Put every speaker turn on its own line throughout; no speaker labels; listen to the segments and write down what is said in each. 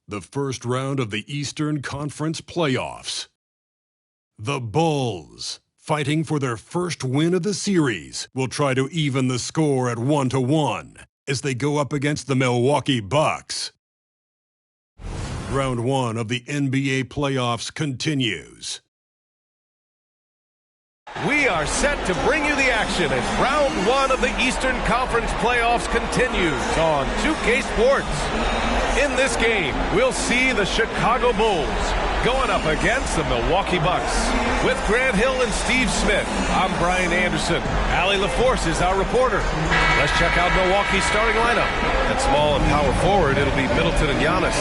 the first round of the Eastern Conference playoffs. The Bulls, fighting for their first win of the series, will try to even the score at 1-1 as they go up against the Milwaukee Bucks. Round 1 of the NBA playoffs continues.
We are set to bring you the action as round 1 of the Eastern Conference playoffs continues on 2K Sports. In this game, we'll see the Chicago Bulls going up against the Milwaukee Bucks. With Grant Hill and Steve Smith, I'm Brian Anderson. Allie LaForce is our reporter. Let's check out Milwaukee's starting lineup. At small and power forward, it'll be Middleton and Giannis.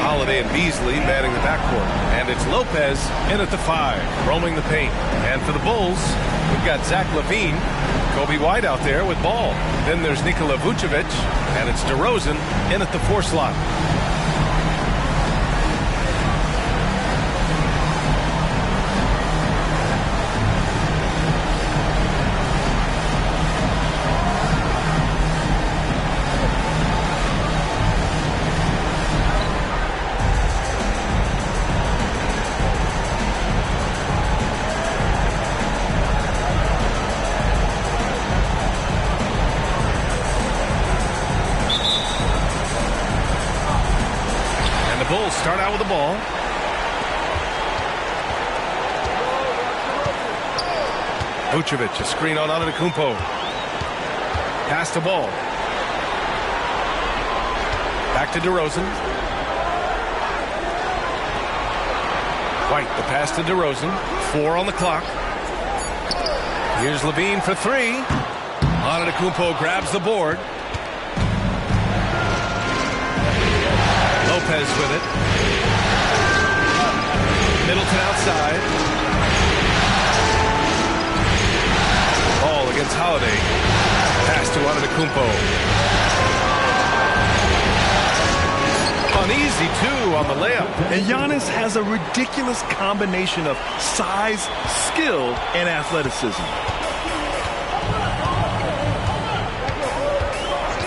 Holiday and Beasley manning the backcourt. And it's Lopez in at the 5, roaming the paint. And for the Bulls, we've got Zach LaVine, Kobe White out there with ball. Then there's Nikola Vucevic, and it's DeRozan in at the 4 slot. Bulls start out with the ball. Vucevic, a screen on Antetokounmpo. Pass the ball. Back to DeRozan. White, the pass to DeRozan. 4 on the clock. Here's LaVine for 3. Antetokounmpo grabs the board. Lopez with it. Middleton outside. Ball against Holiday. Pass to Antetokounmpo. Uneasy, too, on the layup.
And Giannis has a ridiculous combination of size, skill, and athleticism.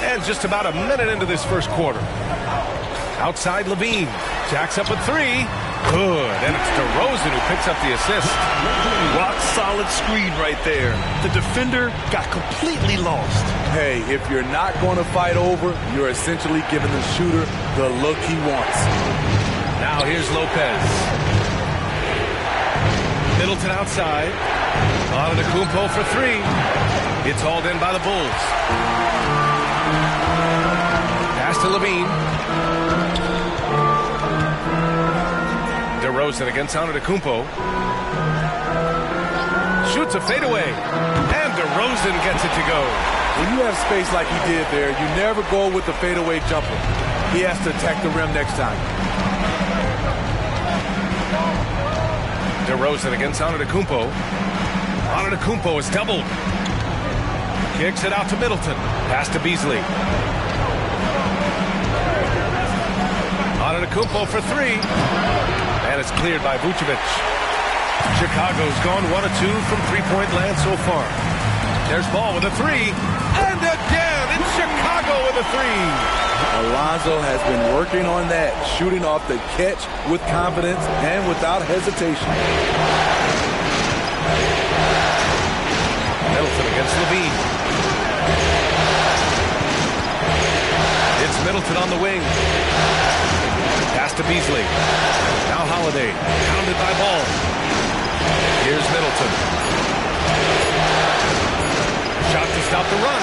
And just about a minute into this first quarter. Outside LaVine. Jacks up at 3. Good. And it's DeRozan who picks up the assist.
Rock solid screen right there. The defender got completely lost.
Hey, if you're not going to fight over, you're essentially giving the shooter the look he wants.
Now here's Lopez. Middleton outside. Antetokounmpo for 3. It's hauled in by the Bulls. Pass to LaVine. DeRozan against Antetokounmpo. Shoots a fadeaway. And DeRozan gets it to go.
When you have space like he did there, you never go with the fadeaway jumper. He has to attack the rim next time.
DeRozan against Antetokounmpo. Antetokounmpo is doubled. Kicks it out to Middleton. Pass to Beasley. Antetokounmpo for 3. And it's cleared by Vucevic. Chicago's gone 1 of 2 from three-point land so far. There's Ball with a 3. And again, it's Chicago with a 3.
Alonzo has been working on that, shooting off the catch with confidence and without hesitation.
Middleton against LaVine. It's Middleton on the wing. Pass to Beasley. Now Holiday, pounded by Ball. Here's Middleton. Shot to stop the run.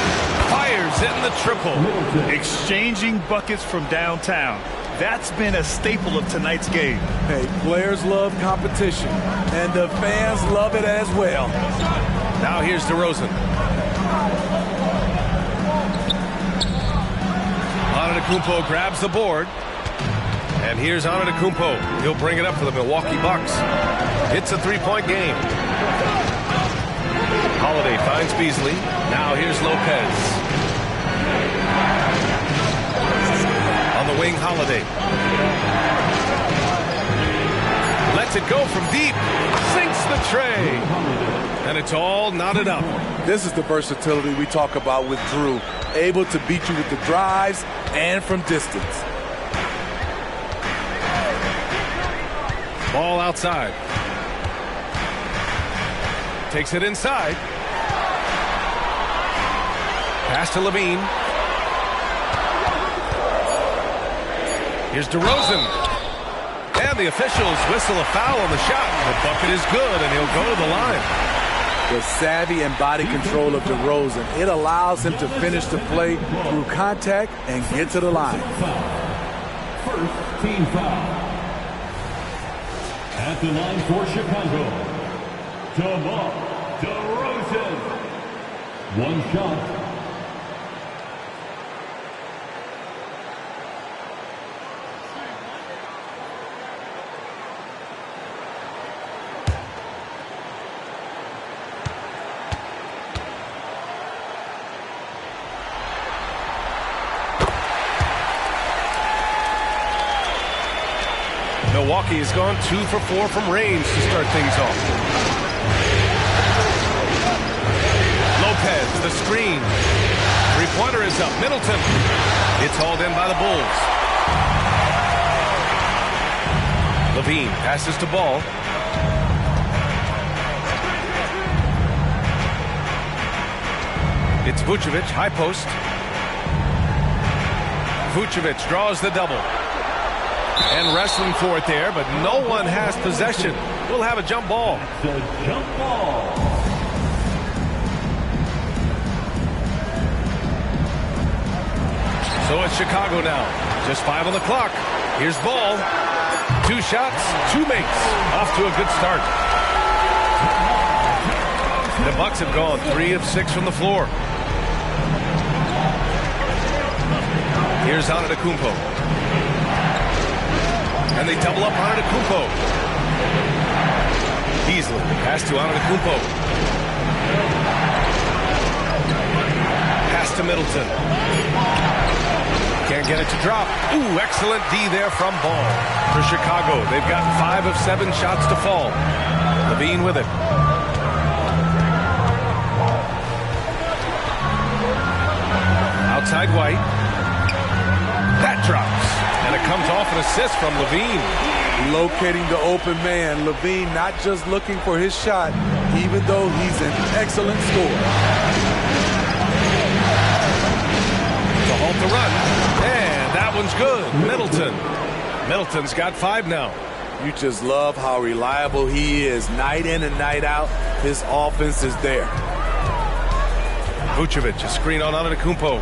Fires in the triple.
Exchanging buckets from downtown. That's been a staple of tonight's game.
Hey, players love competition, and the fans love it as well.
Now here's DeRozan. Antetokounmpo grabs the board. And here's Antetokounmpo. He'll bring it up for the Milwaukee Bucks. It's a 3-point game. Holiday finds Beasley. Now here's Lopez. On the wing, Holiday. Lets it go from deep. Sinks the tray. And it's all knotted up.
This is the versatility we talk about with Drew. Able to beat you with the drives and from distance.
Ball outside. Takes it inside. Pass to Levine. Here's DeRozan. And the officials whistle a foul on the shot. The bucket is good, and he'll go to the line.
The savvy and body control of DeRozan. It allows him to finish the play through contact and get to the line.
First team foul. At the line for Chicago, DeMar DeRozan. One shot.
Milwaukee has gone 2 for 4 from range to start things off. Lopez, the screen. Three-pointer is up. Middleton. It's hauled in by the Bulls. Levine passes to Ball. It's Vucevic, high post. Vucevic draws the double. And wrestling for it there, but no one has possession. We'll have a jump ball.
The jump ball.
So it's Chicago now. Just 5 on the clock. Here's Ball. 2 shots, 2 makes. Off to a good start. The Bucks have gone 3 of 6 from the floor. Here's Antetokounmpo. And they double up Antetokounmpo. Beasley pass to Antetokounmpo. Pass to Middleton. Can't get it to drop. Ooh, excellent D there from Ball. For Chicago, they've got 5 of 7 shots to fall. Levine with it. Outside White. That drops. And it comes off an assist from Levine.
Locating the open man. Levine not just looking for his shot, even though he's an excellent scorer.
To halt the run. And that one's good. Middleton. Middleton's got 5 now.
You just love how reliable he is. Night in and night out, his offense is there.
Vucevic, a screen on Antetokounmpo.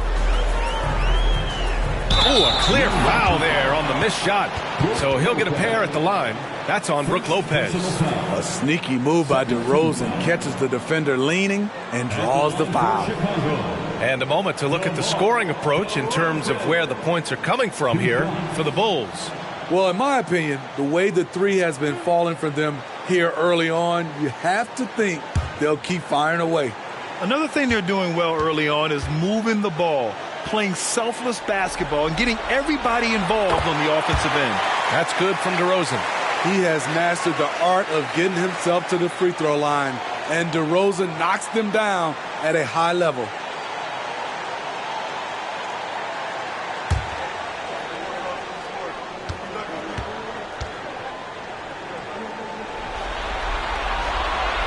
Oh, a clear foul there on the missed shot. So he'll get a pair at the line. That's on Brook Lopez.
A sneaky move by DeRozan. Catches the defender leaning and draws the foul.
And a moment to look at the scoring approach in terms of where the points are coming from here for the Bulls.
Well, in my opinion, the way the three has been falling for them here early on, you have to think they'll keep firing away.
Another thing they're doing well early on is moving the ball, playing selfless basketball, and getting everybody involved on the offensive end.
That's good from DeRozan.
He has mastered the art of getting himself to the free throw line, and DeRozan knocks them down at a high level.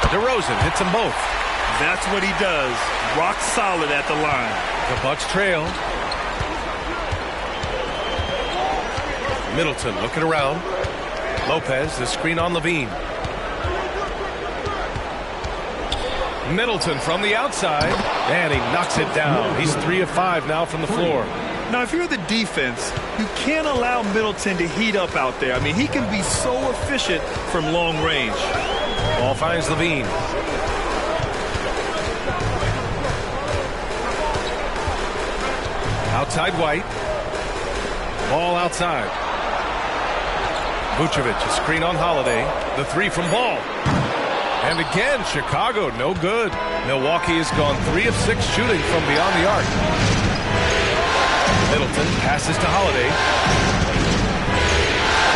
DeRozan hits them both.
That's what he does. Rock solid at the line.
The Bucks trail. Middleton looking around. Lopez, the screen on Levine. Middleton from the outside, and he knocks it down. He's 3 of 5 now from the floor.
Now, if you're the defense, you can't allow Middleton to heat up out there. I mean, he can be so efficient from long range.
Ball finds Levine. Outside White. Ball outside. Vucevic, a screen on Holiday. The 3 from Ball. And again, Chicago, no good. Milwaukee has gone 3 of 6 shooting from beyond the arc. Middleton passes to Holiday.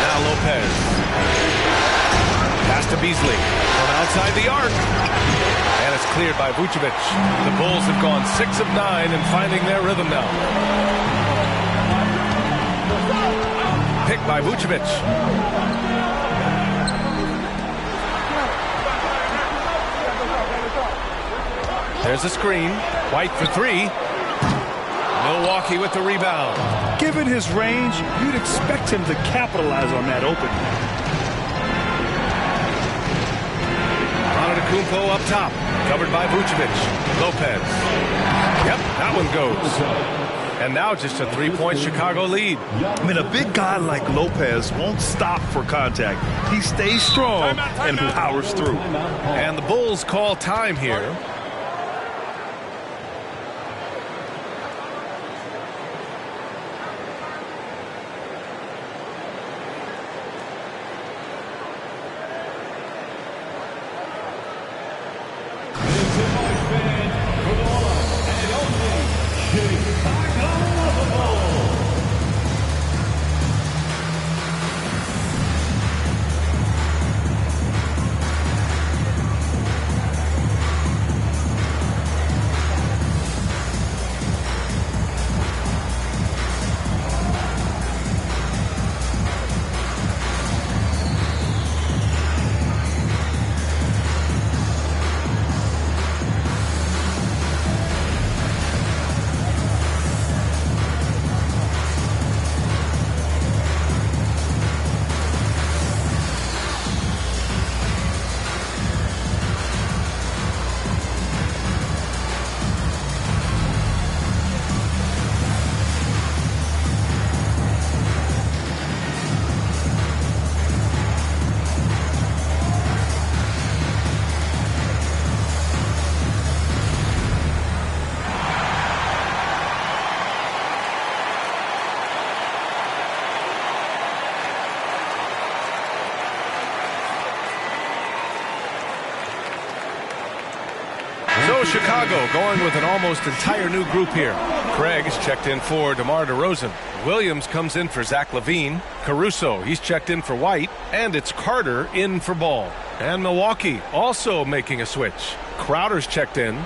Now Lopez. Pass to Beasley from outside the arc. And it's cleared by Vucevic. The Bulls have gone 6 of 9 and finding their rhythm now. Picked by Vucevic. There's a screen. White for three. Milwaukee with the rebound.
Given his range, you'd expect him to capitalize on that opening.
Antetokounmpo up top. Covered by Vucevic. Lopez. Yep, that one goes. And now just a three-point Chicago lead.
I mean, a big guy like Lopez won't stop for contact. He stays strong and powers through.
And the Bulls call time here. So Chicago going with an almost entire new group here. Craig is checked in for DeMar DeRozan. Williams comes in for Zach LaVine. Caruso, he's checked in for White. And it's Carter in for Ball. And Milwaukee also making a switch. Crowder's checked in.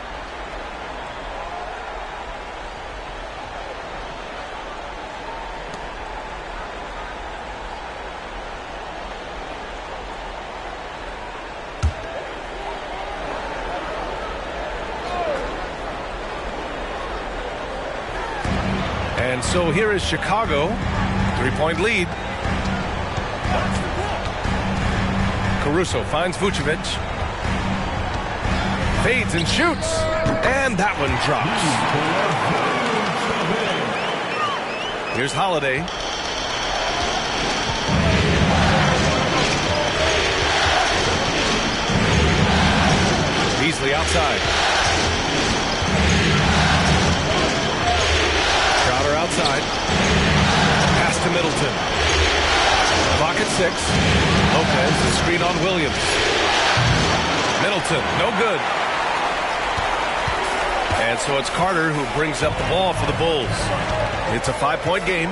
And so here is Chicago, three-point lead. Caruso finds Vucevic. Fades and shoots. And that one drops. Here's Holiday. Beasley outside. Outside. Pass to Middleton. Clock at 6. Lopez, the screen on Williams. Middleton, no good. And so it's Carter who brings up the ball for the Bulls. It's a 5-point game.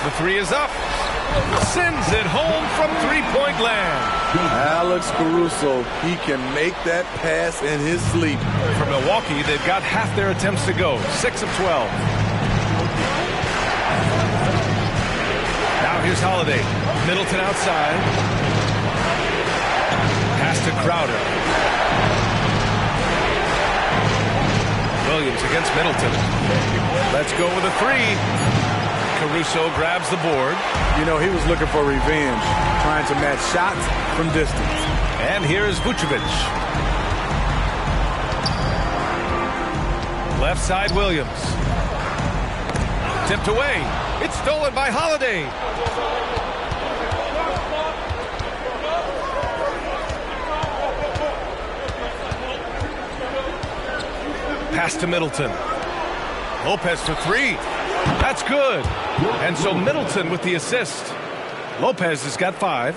The three is up. Sends it home from three-point land.
Alex Caruso, he can make that pass in his sleep.
For Milwaukee, they've got half their attempts to go. 6 of 12. Now here's Holiday. Middleton outside. Pass to Crowder. Williams against Middleton. Let's go with a three. Caruso grabs the board.
You know, he was looking for revenge, trying to match shots from distance.
And here's Vucevic. Left side, Williams. Tipped away. It's stolen by Holiday. Pass to Middleton. Lopez for three. That's good. And so Middleton with the assist. Lopez has got 5.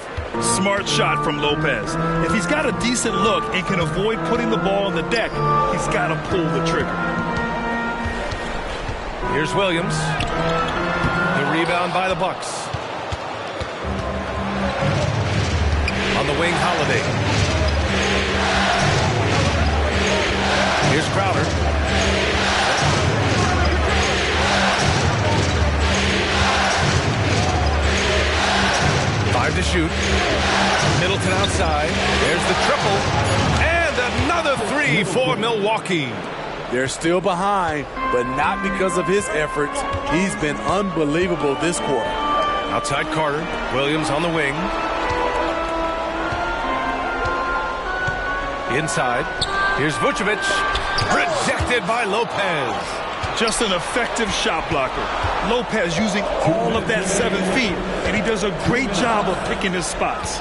Smart shot from Lopez. If he's got a decent look and can avoid putting the ball on the deck, he's got to pull the trigger.
Here's Williams. The rebound by the Bucks. On the wing, Holiday. Here's Crowder. To shoot. Middleton outside. There's the triple. And another three for Milwaukee.
They're still behind, but not because of his efforts. He's been unbelievable this quarter.
Outside Carter. Williams on the wing. Inside. Here's Vucevic. Rejected by Lopez.
Just an effective shot blocker. Lopez using all of that 7 feet, and he does a great job of picking his spots.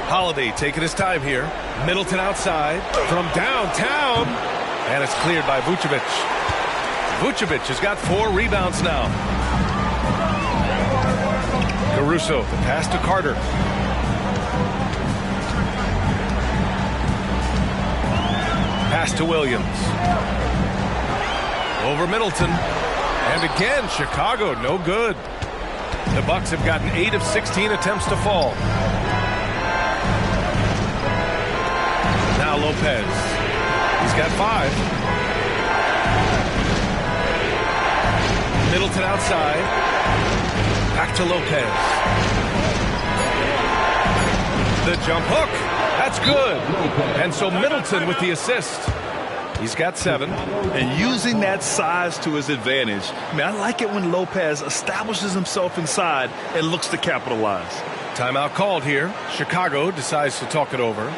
Holiday taking his time here. Middleton outside from downtown. And it's cleared by Vucevic. Vucevic has got 4 rebounds now. Caruso, the pass to Carter. Pass to Williams. Over Middleton. And again, Chicago, no good. The Bucks have gotten 8 of 16 attempts to fall. Now Lopez. He's got 5. Middleton outside. Back to Lopez. The jump hook. That's good. And so Middleton with the assist. He's got 7.
And using that size to his advantage. I like it when Lopez establishes himself inside and looks to capitalize.
Timeout called here. Chicago decides to talk it over.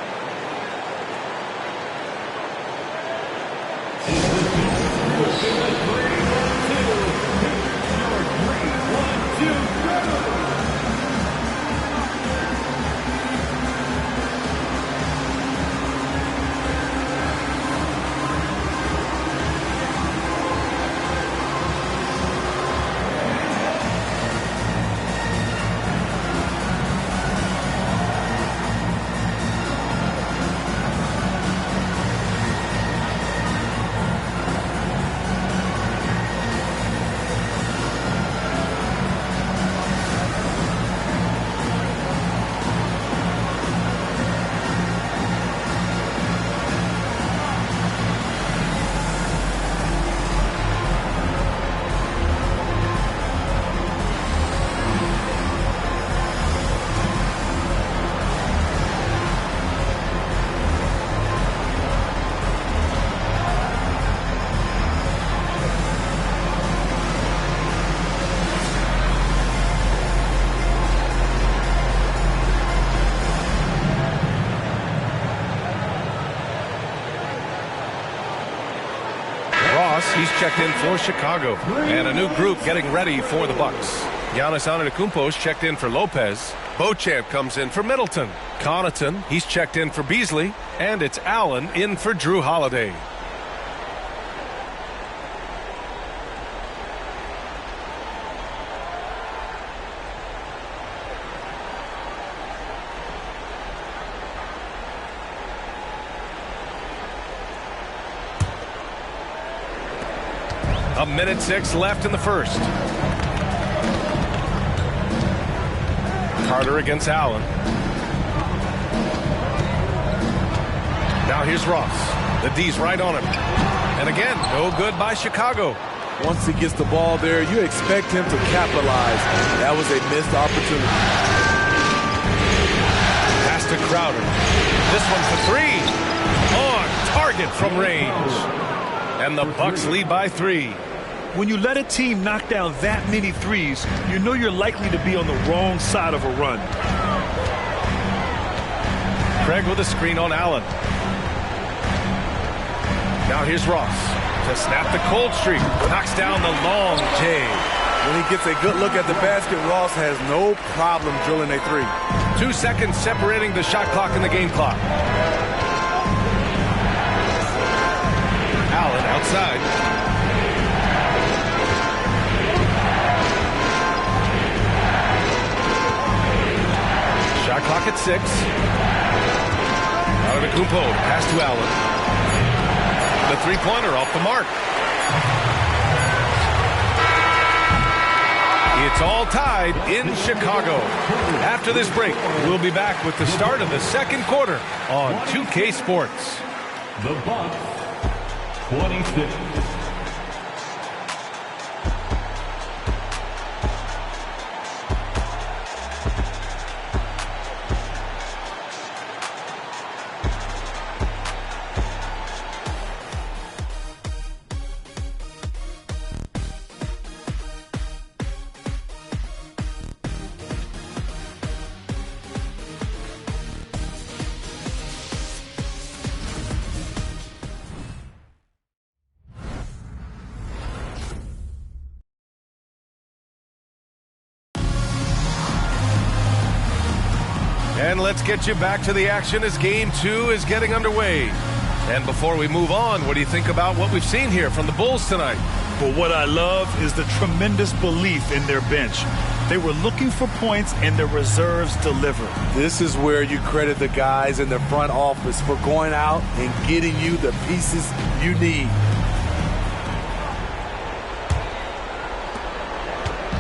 He's checked in for Chicago. And a new group getting ready for the Bucks. Giannis Antetokounmpo's checked in for Lopez. Beauchamp comes in for Middleton. Connaughton, he's checked in for Beasley. And it's Allen in for Drew Holiday. A minute 6 left in the first. Carter against Allen. Now here's Ross. The D's right on him. And again, no good by Chicago.
Once he gets the ball there, you expect him to capitalize. That was a missed opportunity.
Pass to Crowder. This one's the 3. On target from range. And the Bucks lead by 3.
When you let a team knock down that many threes, you know you're likely to be on the wrong side of a run.
Craig with a screen on Allen. Now here's Ross to snap the cold streak. Knocks down the long J.
When he gets a good look at the basket, Ross has no problem drilling a 3.
2 seconds separating the shot clock and the game clock. Allen outside. Shot clock at 6. Antetokounmpo, pass to Allen. The three-pointer off the mark. It's all tied in Chicago. After this break, we'll be back with the start of the second quarter on 2K Sports.
The Bucks, 26.
And let's get you back to the action as Game 2 is getting underway. And before we move on, what do you think about what we've seen here from the Bulls tonight?
But what I love is the tremendous belief in their bench. They were looking for points, and their reserves delivered.
This is where you credit the guys in the front office for going out and getting you the pieces you need.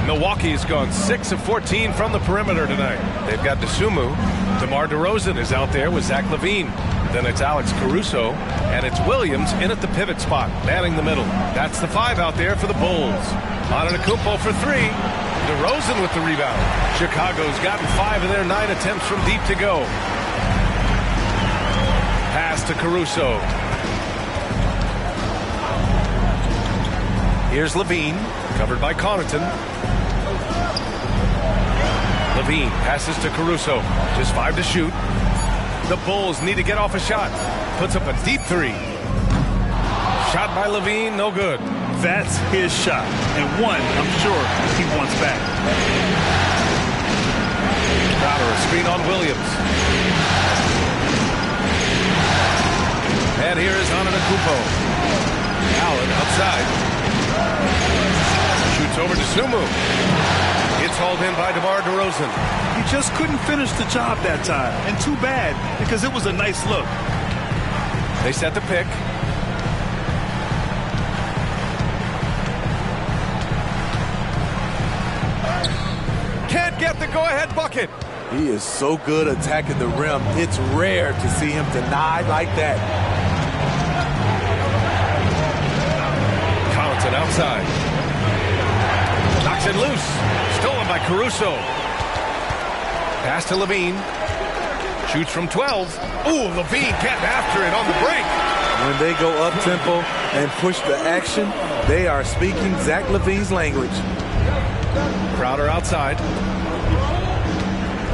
Milwaukee's gone 6 of 14 from the perimeter tonight. They've got DeSumo. DeMar DeRozan is out there with Zach LaVine. Then it's Alex Caruso, and it's Williams in at the pivot spot, manning the middle. That's the 5 out there for the Bulls. Antetokounmpo for 3. DeRozan with the rebound. Chicago's gotten 5 of their 9 attempts from deep to go. Pass to Caruso. Here's LaVine, covered by Connaughton. LaVine passes to Caruso. Just 5 to shoot. The Bulls need to get off a shot. Puts up a deep 3. Shot by LaVine, no good.
That's his shot, and one I'm sure he wants back.
Crowder, a screen on Williams. And here is Antetokounmpo. Allen outside. Shoots over to Sumu. It's hauled in by DeMar DeRozan.
He just couldn't finish the job that time, and too bad, because it was a nice look.
They set the pick. Can't get the go-ahead bucket.
He is so good attacking the rim. It's rare to see him denied like that.
Connaughton outside. Knocks it loose. Stolen by Caruso. Pass to LaVine. Shoots from 12. Ooh, LaVine getting after it on the break.
When they go up-tempo and push the action, they are speaking Zach LaVine's language.
Crowder outside.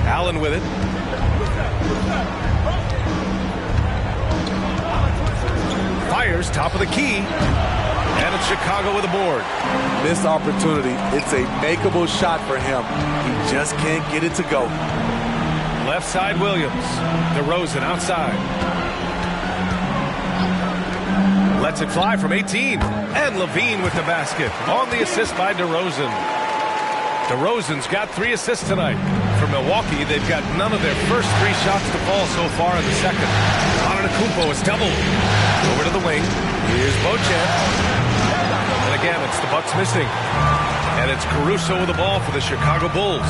Allen with it. Fires top of the key. And it's Chicago with a board.
Missed opportunity. It's a makeable shot for him. He just can't get it to go.
Left side Williams. DeRozan outside. Lets it fly from 18. And LaVine with the basket. On the assist by DeRozan. DeRozan's got 3 assists tonight. For Milwaukee, they've got none of their first 3 shots to fall so far in the second. Antetokounmpo is doubled. Over to the wing. Here's Beauchamp. And again, it's the Bucks missing. And it's Caruso with the ball for the Chicago Bulls.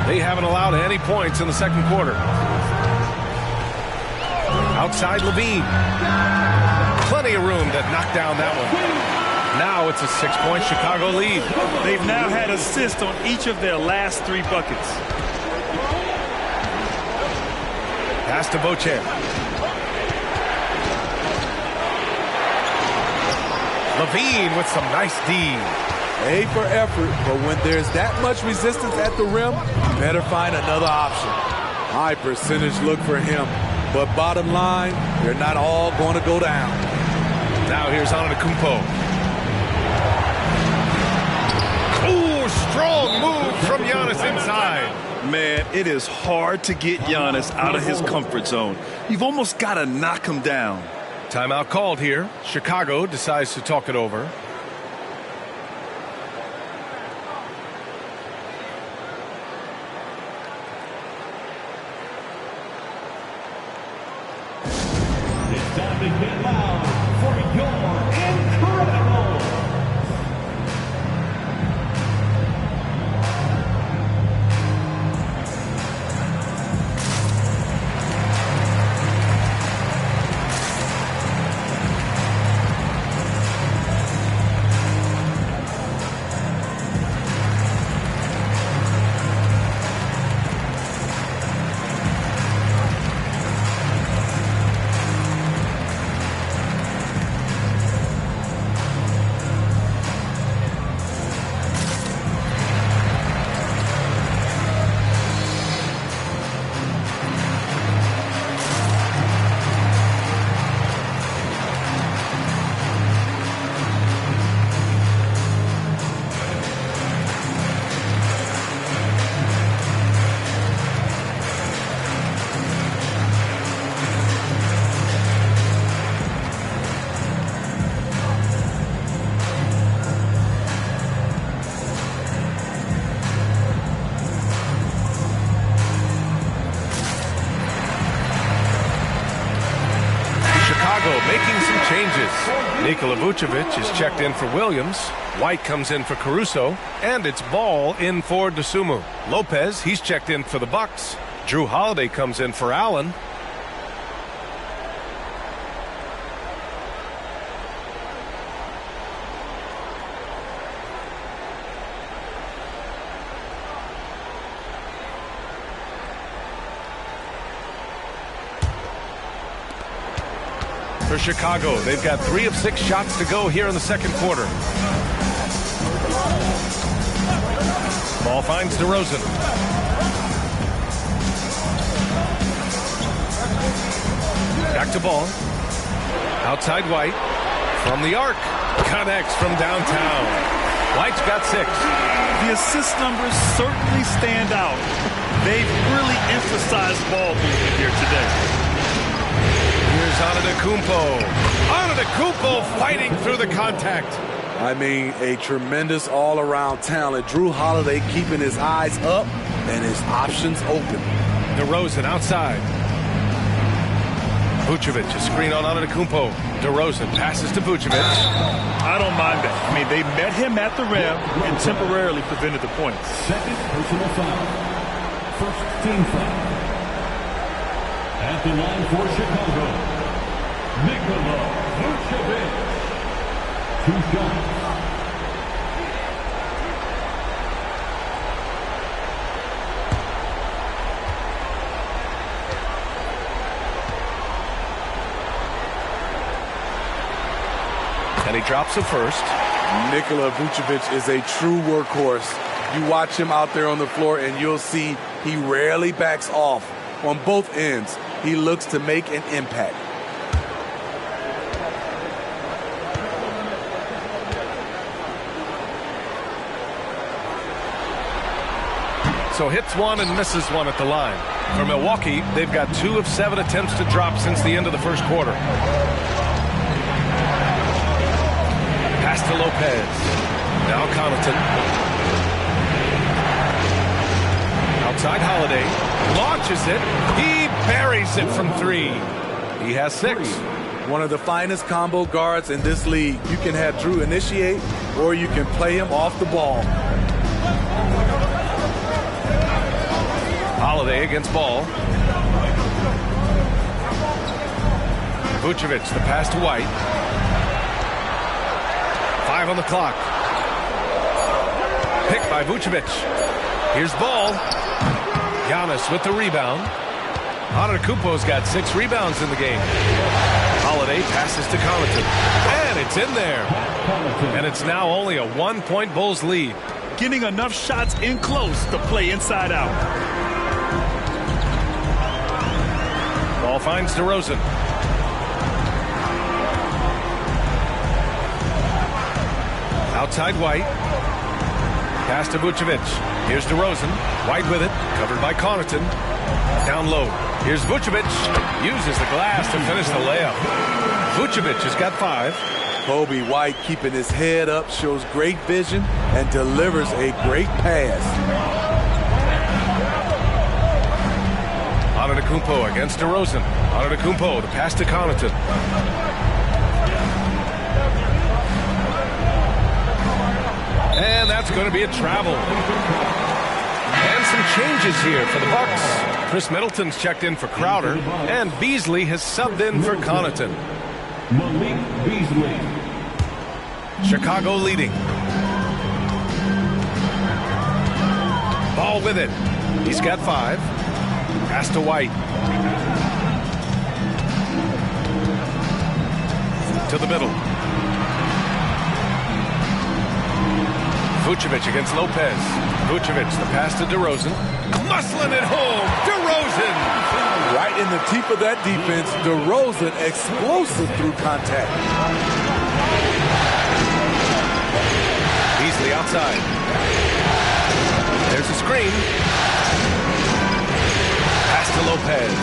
They haven't allowed any points in the second quarter. Outside LaVine. Plenty of room to knock down that one. Now it's a 6-point Chicago lead.
They've now had assists on each of their last 3 buckets.
Pass to Beauchamp. LaVine with some nice D.
A for effort, but when there's that much resistance at the rim, you better find another option. High percentage look for him, but bottom line, they're not all going to go down.
Now here's Antetokounmpo. Strong move from Giannis inside.
Man, it is hard to get Giannis out of his comfort zone. You've almost got to knock him down.
Timeout called here. Chicago decides to talk it over.
It's time to get loud for your incredible.
Chicago making some changes. Nikola Vucevic is checked in for Williams. White comes in for Caruso. And it's Ball in for Dosunmu. Lopez, he's checked in for the Bucks. Drew Holiday comes in for Allen. For Chicago, they've got 3 of 6 shots to go here in the second quarter. Ball finds DeRozan. Back to Ball. Outside White. From the arc. Connects from downtown. White's got 6.
The assist numbers certainly stand out. They've really emphasized ball movement here today.
Here's Antetokounmpo. Antetokounmpo fighting through the contact.
I mean, a tremendous all-around talent. Drew Holiday keeping his eyes up and his options open.
DeRozan outside. Vucevic, a screen on Antetokounmpo. DeRozan passes to Vucevic.
I don't mind that. I mean, they met him at the rim and temporarily prevented the points.
Second personal foul. First team foul. At the line for Chicago, Nikola Vucevic. 2 shots.
And he drops the first.
Nikola Vucevic is a true workhorse. You watch him out there on the floor and you'll see he rarely backs off. On both ends, he looks to make an impact.
So hits 1 and misses 1 at the line. For Milwaukee, they've got 2 of 7 attempts to drop since the end of the first quarter. Pass to Lopez. Now Connaughton. Outside Holiday. Launches it. He buries it from 3. He has 6.
One of the finest combo guards in this league. You can have Drew initiate, or you can play him off the ball.
Holiday against Ball. Vucevic, the pass to White. 5 on the clock. Picked by Vucevic. Here's Ball. Giannis with the rebound. Antetokounmpo's got 6 rebounds in the game. Holiday passes to Connaughton. And it's in there. And it's now only a 1-point Bulls lead.
Getting enough shots in close to play inside out.
Ball finds DeRozan. Outside White. Pass to Vucevic. Here's DeRozan. White with it. Covered by Connaughton. Down low. Here's Vucevic. Uses the glass to finish the layup. Vucevic has got 5.
Kobe White keeping his head up, shows great vision, and delivers a great pass.
Antetokounmpo against DeRozan. Antetokounmpo, the pass to Connaughton. And that's going to be a travel. And some changes here for the Bucks. Chris Middleton's checked in for Crowder, and Beasley has subbed in for Connaughton.
Malik Beasley.
Chicago leading. Ball with it. He's got 5. Pass to White. To the middle. Vucevic against Lopez. Vucevic, the pass to DeRozan. Muscling it home. DeRozan.
Right in the teeth of that defense, DeRozan explosive through contact.
Beasley outside. There's a screen. Pass to Lopez.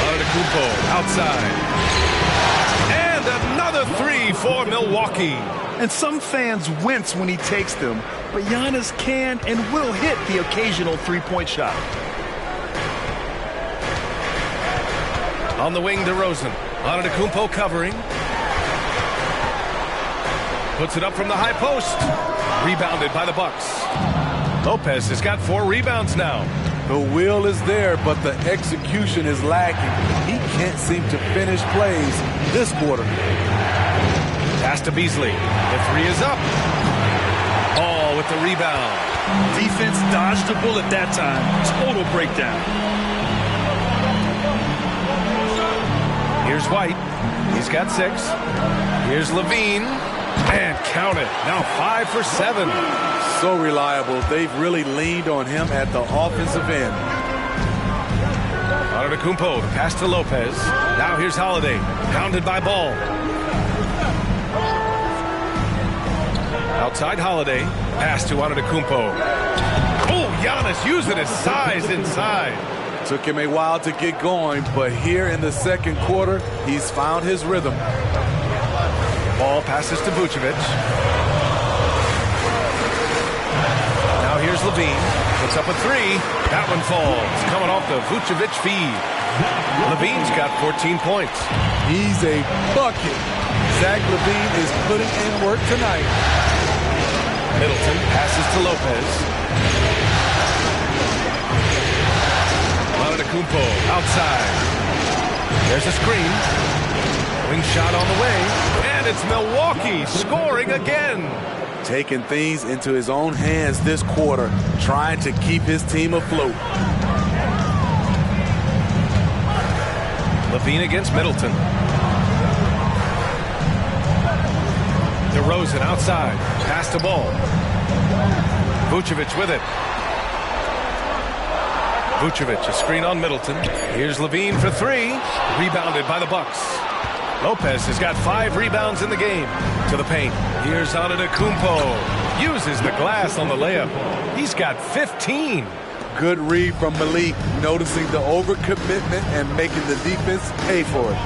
Antetokounmpo outside. And another 3 for Milwaukee.
And some fans wince when he takes them, but Giannis can and will hit the occasional 3-point shot.
On the wing, DeRozan. Antetokounmpo covering. Puts it up from the high post. Rebounded by the Bucks. Lopez has got 4 rebounds now.
The will is there, but the execution is lacking. He can't seem to finish plays this quarter.
Pass to Beasley. The 3 is up. Ball with the rebound.
Defense dodged a bullet that time. Total breakdown.
Here's White. He's got 6. Here's Levine. And count it. Now 5 for 7.
So reliable. They've really leaned on him at the offensive end.
Antetokounmpo, the pass to Lopez. Now here's Holiday. Pounded by Ball. Outside Holiday. Pass to Antetokounmpo. Oh, Giannis using his size inside.
Took him a while to get going, but here in the second quarter, he's found his rhythm.
Ball passes to Vucevic. Now here's Levine. Puts up a 3. That one falls. Coming off the Vucevic feed. Levine's got 14 points.
He's a bucket. Zach LaVine is putting in work tonight.
Middleton passes to Lopez. Antetokounmpo outside. There's a screen. Wing shot on the way. And it's Milwaukee scoring again.
Taking things into his own hands this quarter, trying to keep his team afloat.
Levine against Middleton. DeRozan outside. Pass to Ball. Vucevic with it. Vucevic, a screen on Middleton. Here's Levine for 3. Rebounded by the Bucks. Lopez has got 5 rebounds in the game. To the paint. Here's Antetokounmpo. Uses the glass on the layup. He's got 15.
Good read from Malik, noticing the overcommitment and making the defense pay for it.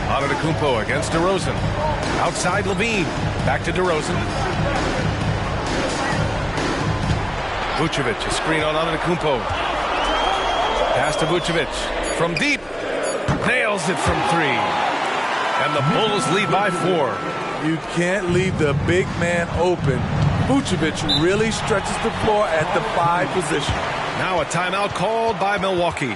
Antetokounmpo against DeRozan. Outside Levine. Back to DeRozan. Vucevic, a screen on Antetokounmpo. Pass to Vucevic. From deep. Nails it from 3. And the Bulls lead by 4.
You can't leave the big man open. Vucevic really stretches the floor at the 5 position.
Now a timeout called by Milwaukee.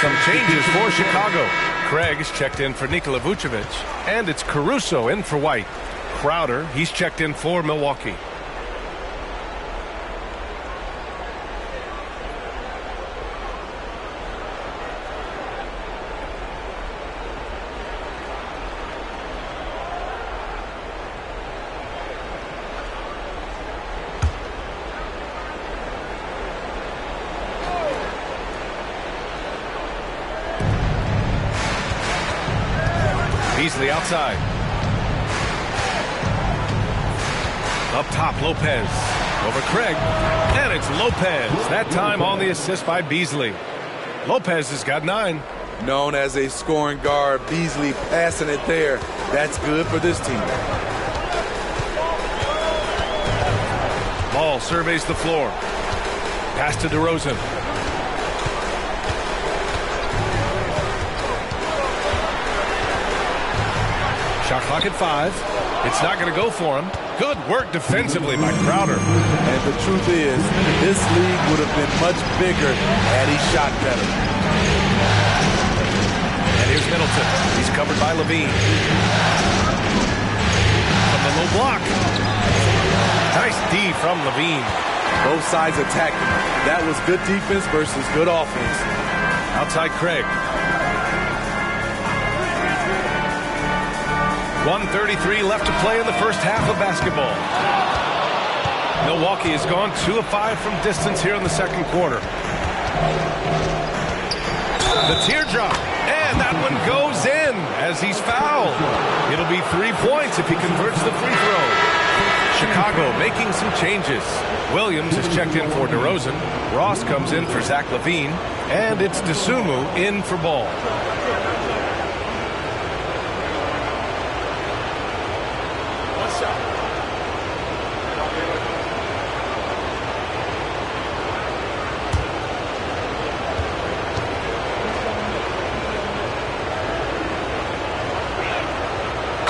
Some changes for Chicago. Craig's checked in for Nikola Vucevic. And it's Caruso in for White. Crowder, he's checked in for Milwaukee. Beasley outside. Up top, Lopez. Over Craig. And it's Lopez. That time on the assist by Beasley. Lopez has got 9.
known as a scoring guard. Beasley passing it there. That's good for this team.
Ball surveys the floor. Pass to DeRozan. Shot clock at 5. It's not going to go for him. Good work defensively by Crowder.
And the truth is, this league would have been much bigger had he shot better.
And here's Middleton. He's covered by Levine. From the low block. Nice D from Levine.
Both sides attacking. That was good defense versus good offense.
Outside Craig. 1:33 left to play in the first half of basketball. Milwaukee has gone 2 of 5 from distance here in the second quarter. The teardrop, and that one goes in as he's fouled. It'll be 3 points if he converts the free throw. Chicago making some changes. Williams is checked in for DeRozan. Ross comes in for Zach LaVine, and it's Dosunmu in for Ball.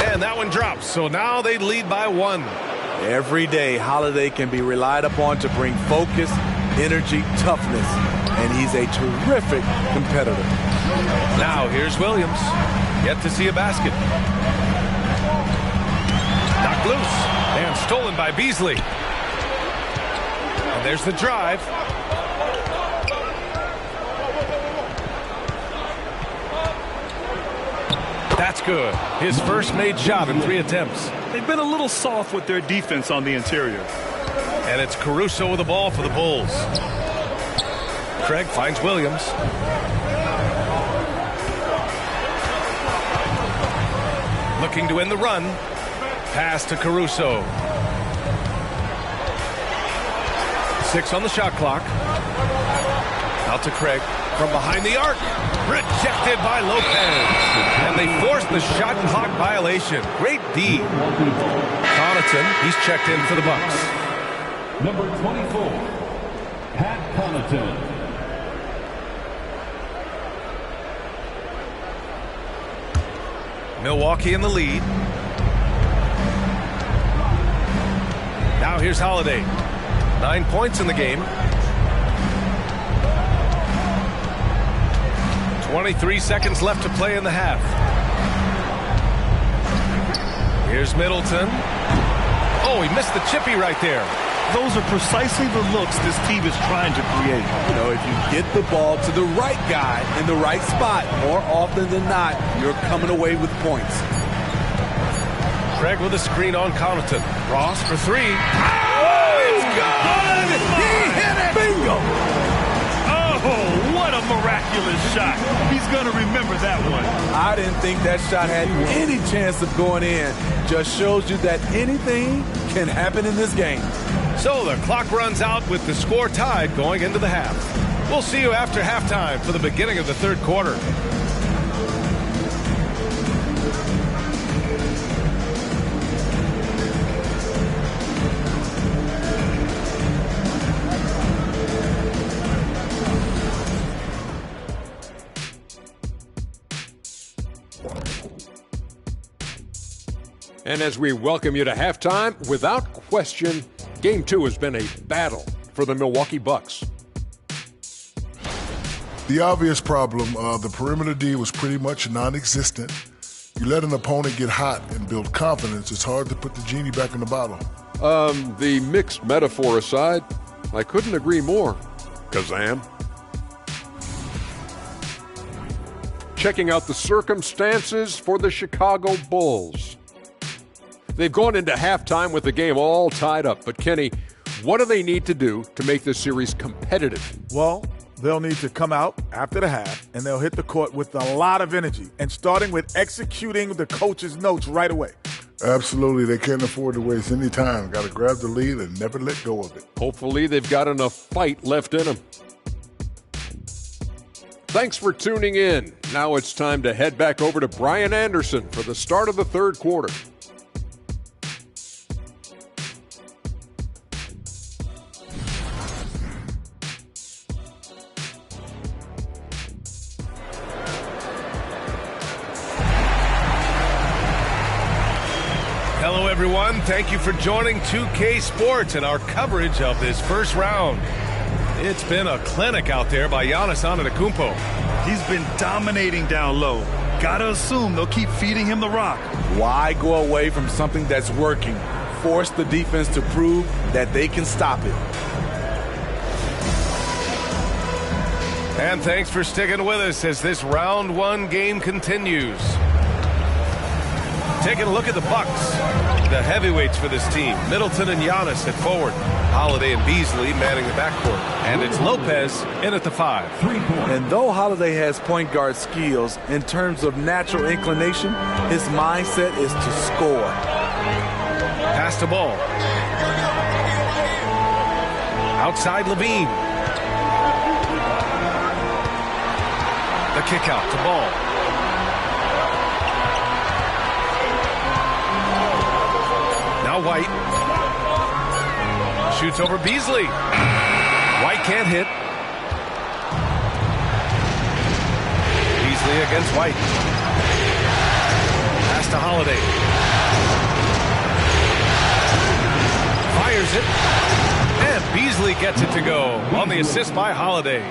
And that one drops, so now they lead by 1.
Every day, Holiday can be relied upon to bring focus, energy, toughness, and he's a terrific competitor.
Now here's Williams. Yet to see a basket. Knocked loose and stolen by Beasley. And there's the drive. That's good. His first made shot in 3 attempts.
They've been a little soft with their defense on the interior.
And it's Caruso with the ball for the Bulls. Craig finds Williams. Looking to end the run. Pass to Caruso. 6 on the shot clock. Out to Craig. From behind the arc. Rejected by Lopez. And they force the shot clock violation. Great D. Connaughton, he's checked in for the Bucks.
Number 24, Pat Connaughton.
Milwaukee in the lead. Now here's Holiday. 9 points in the game. 23 seconds left to play in the half. Here's Middleton. Oh, he missed the chippy right there.
Those are precisely the looks this team is trying to create.
You know, if you get the ball to the right guy in the right spot, more often than not, you're coming away with points.
Craig with a screen on Connaughton. Ross for 3. Oh, it's good! He hit it!
Bingo!
Oh, what a miraculous shot. He's going to remember that one.
I didn't think that shot had any chance of going in. Just shows you that anything can happen in this game.
So the clock runs out with the score tied going into the half. We'll see you after halftime for the beginning of the third quarter.
And as we welcome you to halftime, without question, Game 2 has been a battle for the Milwaukee Bucks.
The obvious problem, the perimeter D was pretty much non-existent. You let an opponent get hot and build confidence, it's hard to put the genie back in the bottle.
The mixed metaphor aside, I couldn't agree more. Kazam. Checking out the circumstances for the Chicago Bulls. They've gone into halftime with the game all tied up. But, Kenny, what do they need to do to make this series competitive?
Well, they'll need to come out after the half, and they'll hit the court with a lot of energy, and starting with executing the coach's notes right away.
Absolutely. They can't afford to waste any time. Got to grab the lead and never let go of it.
Hopefully they've got enough fight left in them. Thanks for tuning in. Now it's time to head back over to Brian Anderson for the start of the third quarter.
Hello, everyone. Thank you for joining 2K Sports and our coverage of this first round. It's been a clinic out there by Giannis Antetokounmpo.
He's been dominating down low. Gotta assume they'll keep feeding him the rock.
Why go away from something that's working? Force the defense to prove that they can stop it.
And thanks for sticking with us as this round one game continues. Taking a look at the Bucks, the heavyweights for this team. Middleton and Giannis at forward. Holiday and Beasley manning the backcourt. And it's Lopez in at the 5.
And though Holiday has point guard skills, in terms of natural inclination, his mindset is to score.
Pass to Ball. Outside Levine. The kick out to Ball. Now White. Shoots over Beasley. White can't hit. Beasley against White. Pass to Holiday. Fires it. And Beasley gets it to go on the assist by Holiday.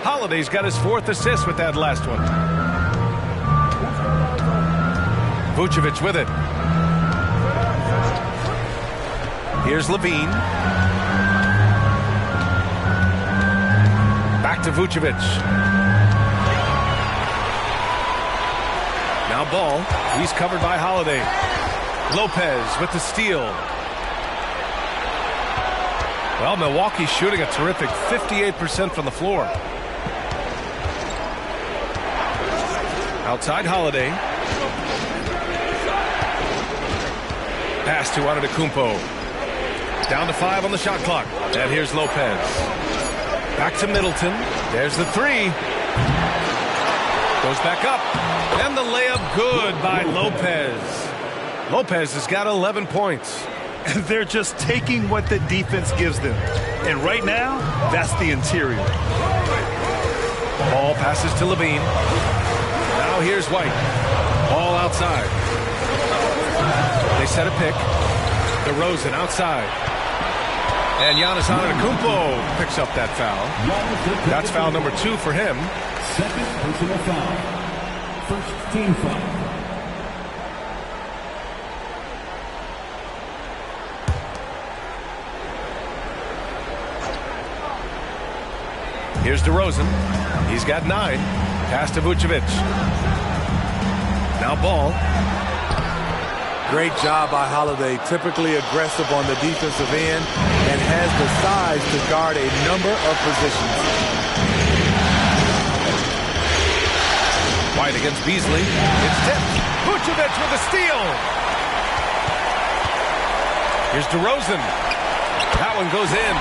Holiday's got his 4th assist with that last one. Vucevic with it. Here's Levine. Back to Vucevic. Now Ball. He's covered by Holiday. Lopez with the steal. Well, Milwaukee's shooting a terrific 58% from the floor. Outside Holiday. Pass to Antetokounmpo. Down to 5 on the shot clock. And here's Lopez. Back to Middleton. There's the 3. Goes back up. And the layup good by Lopez. Lopez has got 11 points.
They're just taking what the defense gives them. And right now, that's the interior.
Ball passes to Levine. Now here's White. Ball outside. They set a pick. DeRozan outside. And Giannis Antetokounmpo picks up that foul. That's foul number 2 for him.
Second personal foul. First team foul.
Here's DeRozan. He's got 9. Pass to Vucevic. Now Ball.
Great job by Holiday, typically aggressive on the defensive end and has the size to guard a number of positions.
White against Beasley. It's tipped. Vucevic with a steal. Here's DeRozan. That one goes in.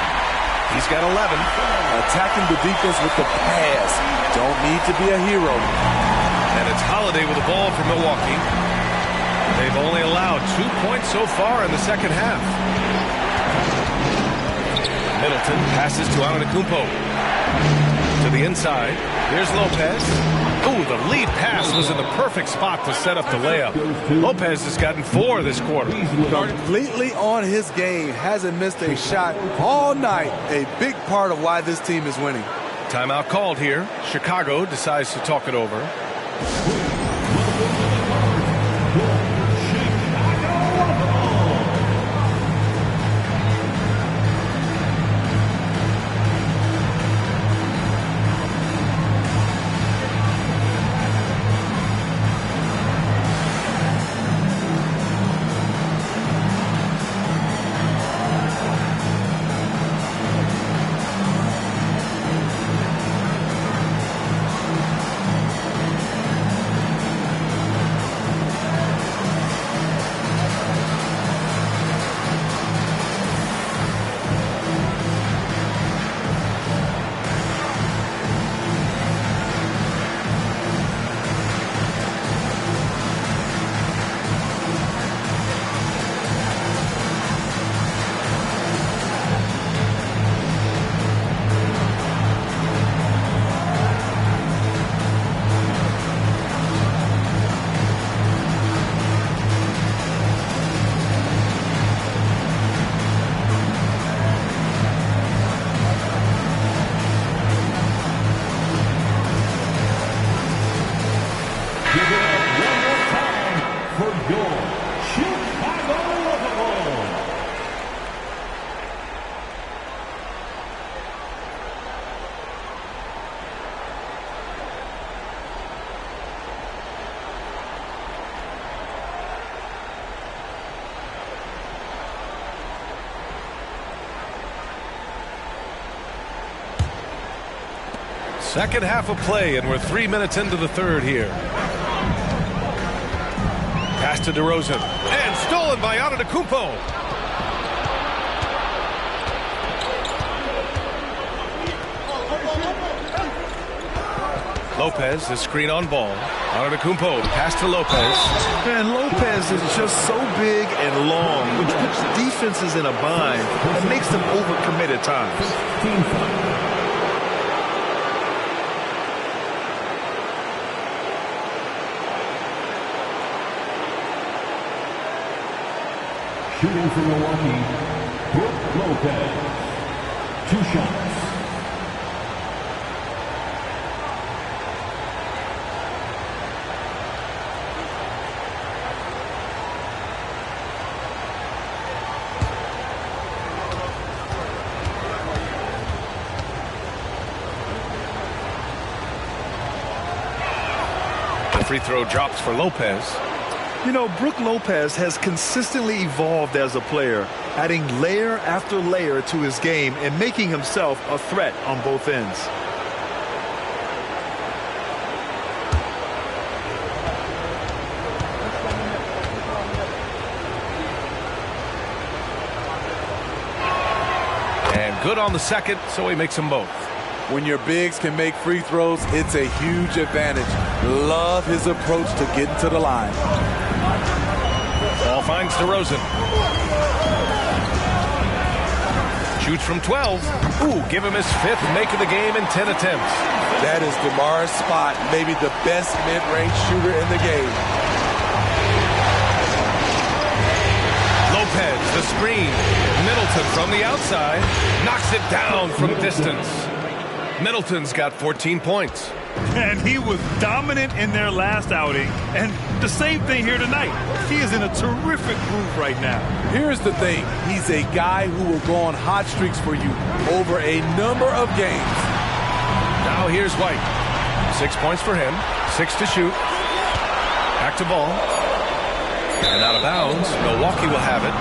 He's got 11.
Attacking the defense with the pass. Don't need to be a hero.
And it's Holiday with the ball for Milwaukee. They've only allowed 2 points so far in the second half. Middleton passes to Antetokounmpo. To the inside. Here's Lopez. Ooh, the lead pass was in the perfect spot to set up the layup. Lopez has gotten 4 this quarter.
Completely on his game. Hasn't missed a shot all night. A big part of why this team is winning.
Timeout called here. Chicago decides to talk it over.
Give it up one more time for your Chicago Bulls.
Second half of play, and we're 3 minutes into the third here. Pass to DeRozan, and stolen by Antetokounmpo. Lopez, the screen on ball. Antetokounmpo, pass to Lopez.
Man, Lopez is just so big and long, which puts defenses in a bind and makes them overcommit at times.
Shooting for Milwaukee, Brook Lopez. 2 shots.
The free throw drops for Lopez.
You know, Brook Lopez has consistently evolved as a player, adding layer after layer to his game and making himself a threat on both ends.
And good on the second, so he makes them both.
When your bigs can make free throws, it's a huge advantage. Love his approach to getting to the line.
Ball finds DeRozan. Shoots from 12. Ooh, give him his 5th make of the game in 10 attempts.
That is DeMar's spot, maybe the best mid-range shooter in the game.
Lopez, the screen. Middleton from the outside. Knocks it down from distance. Middleton's got 14 points.
And he was dominant in their last outing. And the same thing here tonight. He is in a terrific groove right now.
Here's the thing. He's a guy who will go on hot streaks for you over a number of games.
Now here's White. 6 points for him. 6 to shoot. Back to ball. And out of bounds. Milwaukee will have it.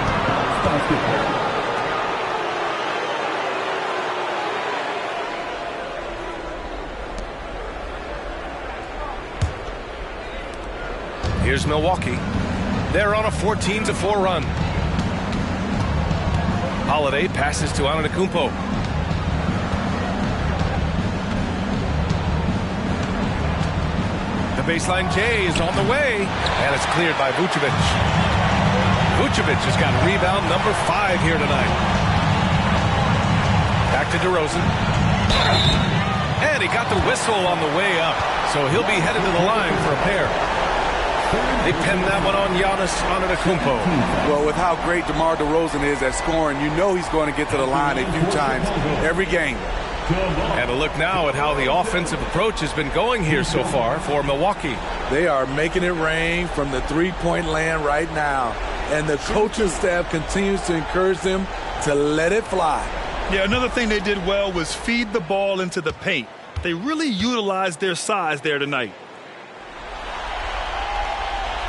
Here's Milwaukee. They're on a 14-4 run. Holiday passes to Antetokounmpo. The baseline J is on the way, and it's cleared by Vucevic. Vucevic has got rebound number 5 here tonight. Back to DeRozan. And he got the whistle on the way up, so he'll be headed to the line for a pair. They pinned that one on Giannis Antetokounmpo.
Well, with how great DeMar DeRozan is at scoring, you know he's going to get to the line a few times every game.
And a look now at how the offensive approach has been going here so far for Milwaukee.
They are making it rain from the three-point land right now. And the coaching staff continues to encourage them to let it fly.
Yeah, another thing they did well was feed the ball into the paint. They really utilized their size there tonight.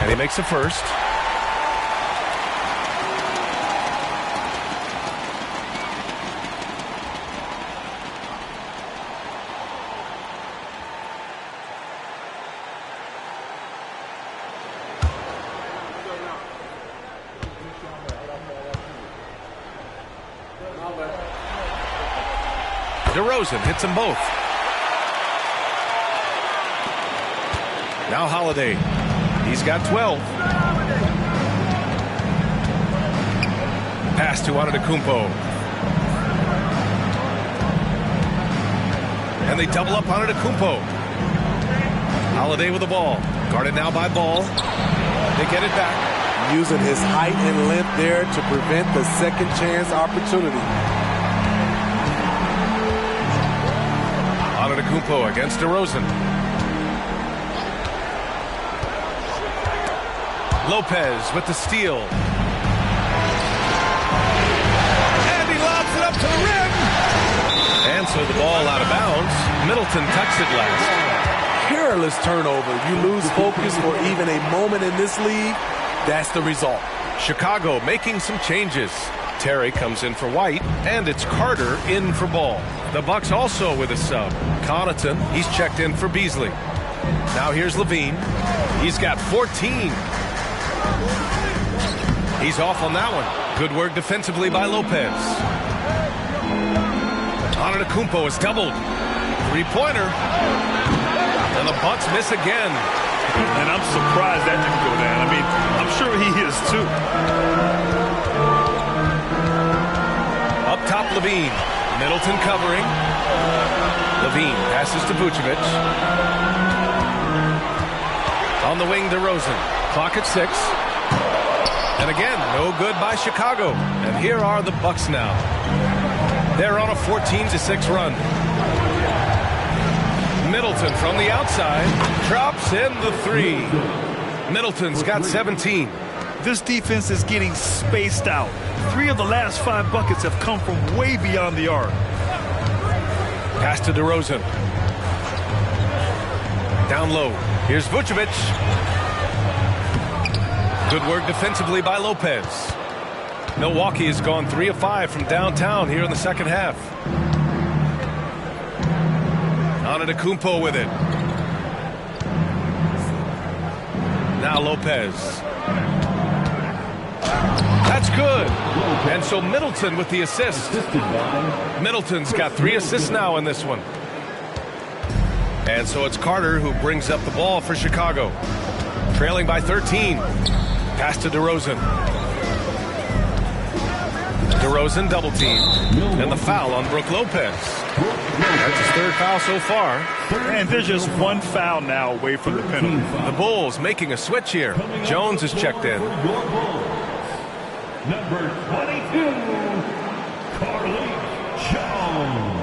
And he makes a first. DeRozan hits them both. Now Holiday. He's got 12. Pass to Antetokounmpo. And they double up Antetokounmpo. Holiday with the ball. Guarded now by Ball. They get it back.
Using his height and length there to prevent the second chance opportunity. Antetokounmpo against DeRozan.
Lopez with the steal. And he lobs it up to the rim. And so the ball out of bounds. Middleton touched it last.
Careless turnover. You lose focus for even a moment in this league. That's the result.
Chicago making some changes. Terry comes in for White, and it's Carter in for Ball. The Bucks also with a sub. Connaughton, he's checked in for Beasley. Now here's Levine. He's got 14. He's off on that one. Good work defensively by Lopez. Antetokounmpo is doubled. Three-pointer. And the Bucks miss again.
And I'm surprised that didn't go down. I mean, I'm sure he is too.
Up top, Levine. Middleton covering. Levine passes to Vucevic. On the wing, DeRozan. Clock at 6. And again, no good by Chicago. And here are the Bucks now. They're on a 14-6 run. Middleton from the outside drops in the 3. Middleton's got 17.
This defense is getting spaced out. 3 of the last 5 buckets have come from way beyond the arc.
Pass to DeRozan. Down low. Here's Vucevic. Good work defensively by Lopez. Milwaukee has gone 3 of 5 from downtown here in the second half. Antetokounmpo with it. Now Lopez. That's good. And so Middleton with the assist. Middleton's got 3 assists now in this one. And so it's Carter who brings up the ball for Chicago. Trailing by 13. Pass to DeRozan. DeRozan double team. And the foul on Brook Lopez. That's his 3rd foul so far.
And there's just 1 foul now away from the penalty.
The Bulls making a switch here. Jones is checked in.
Number 22, Carly Jones.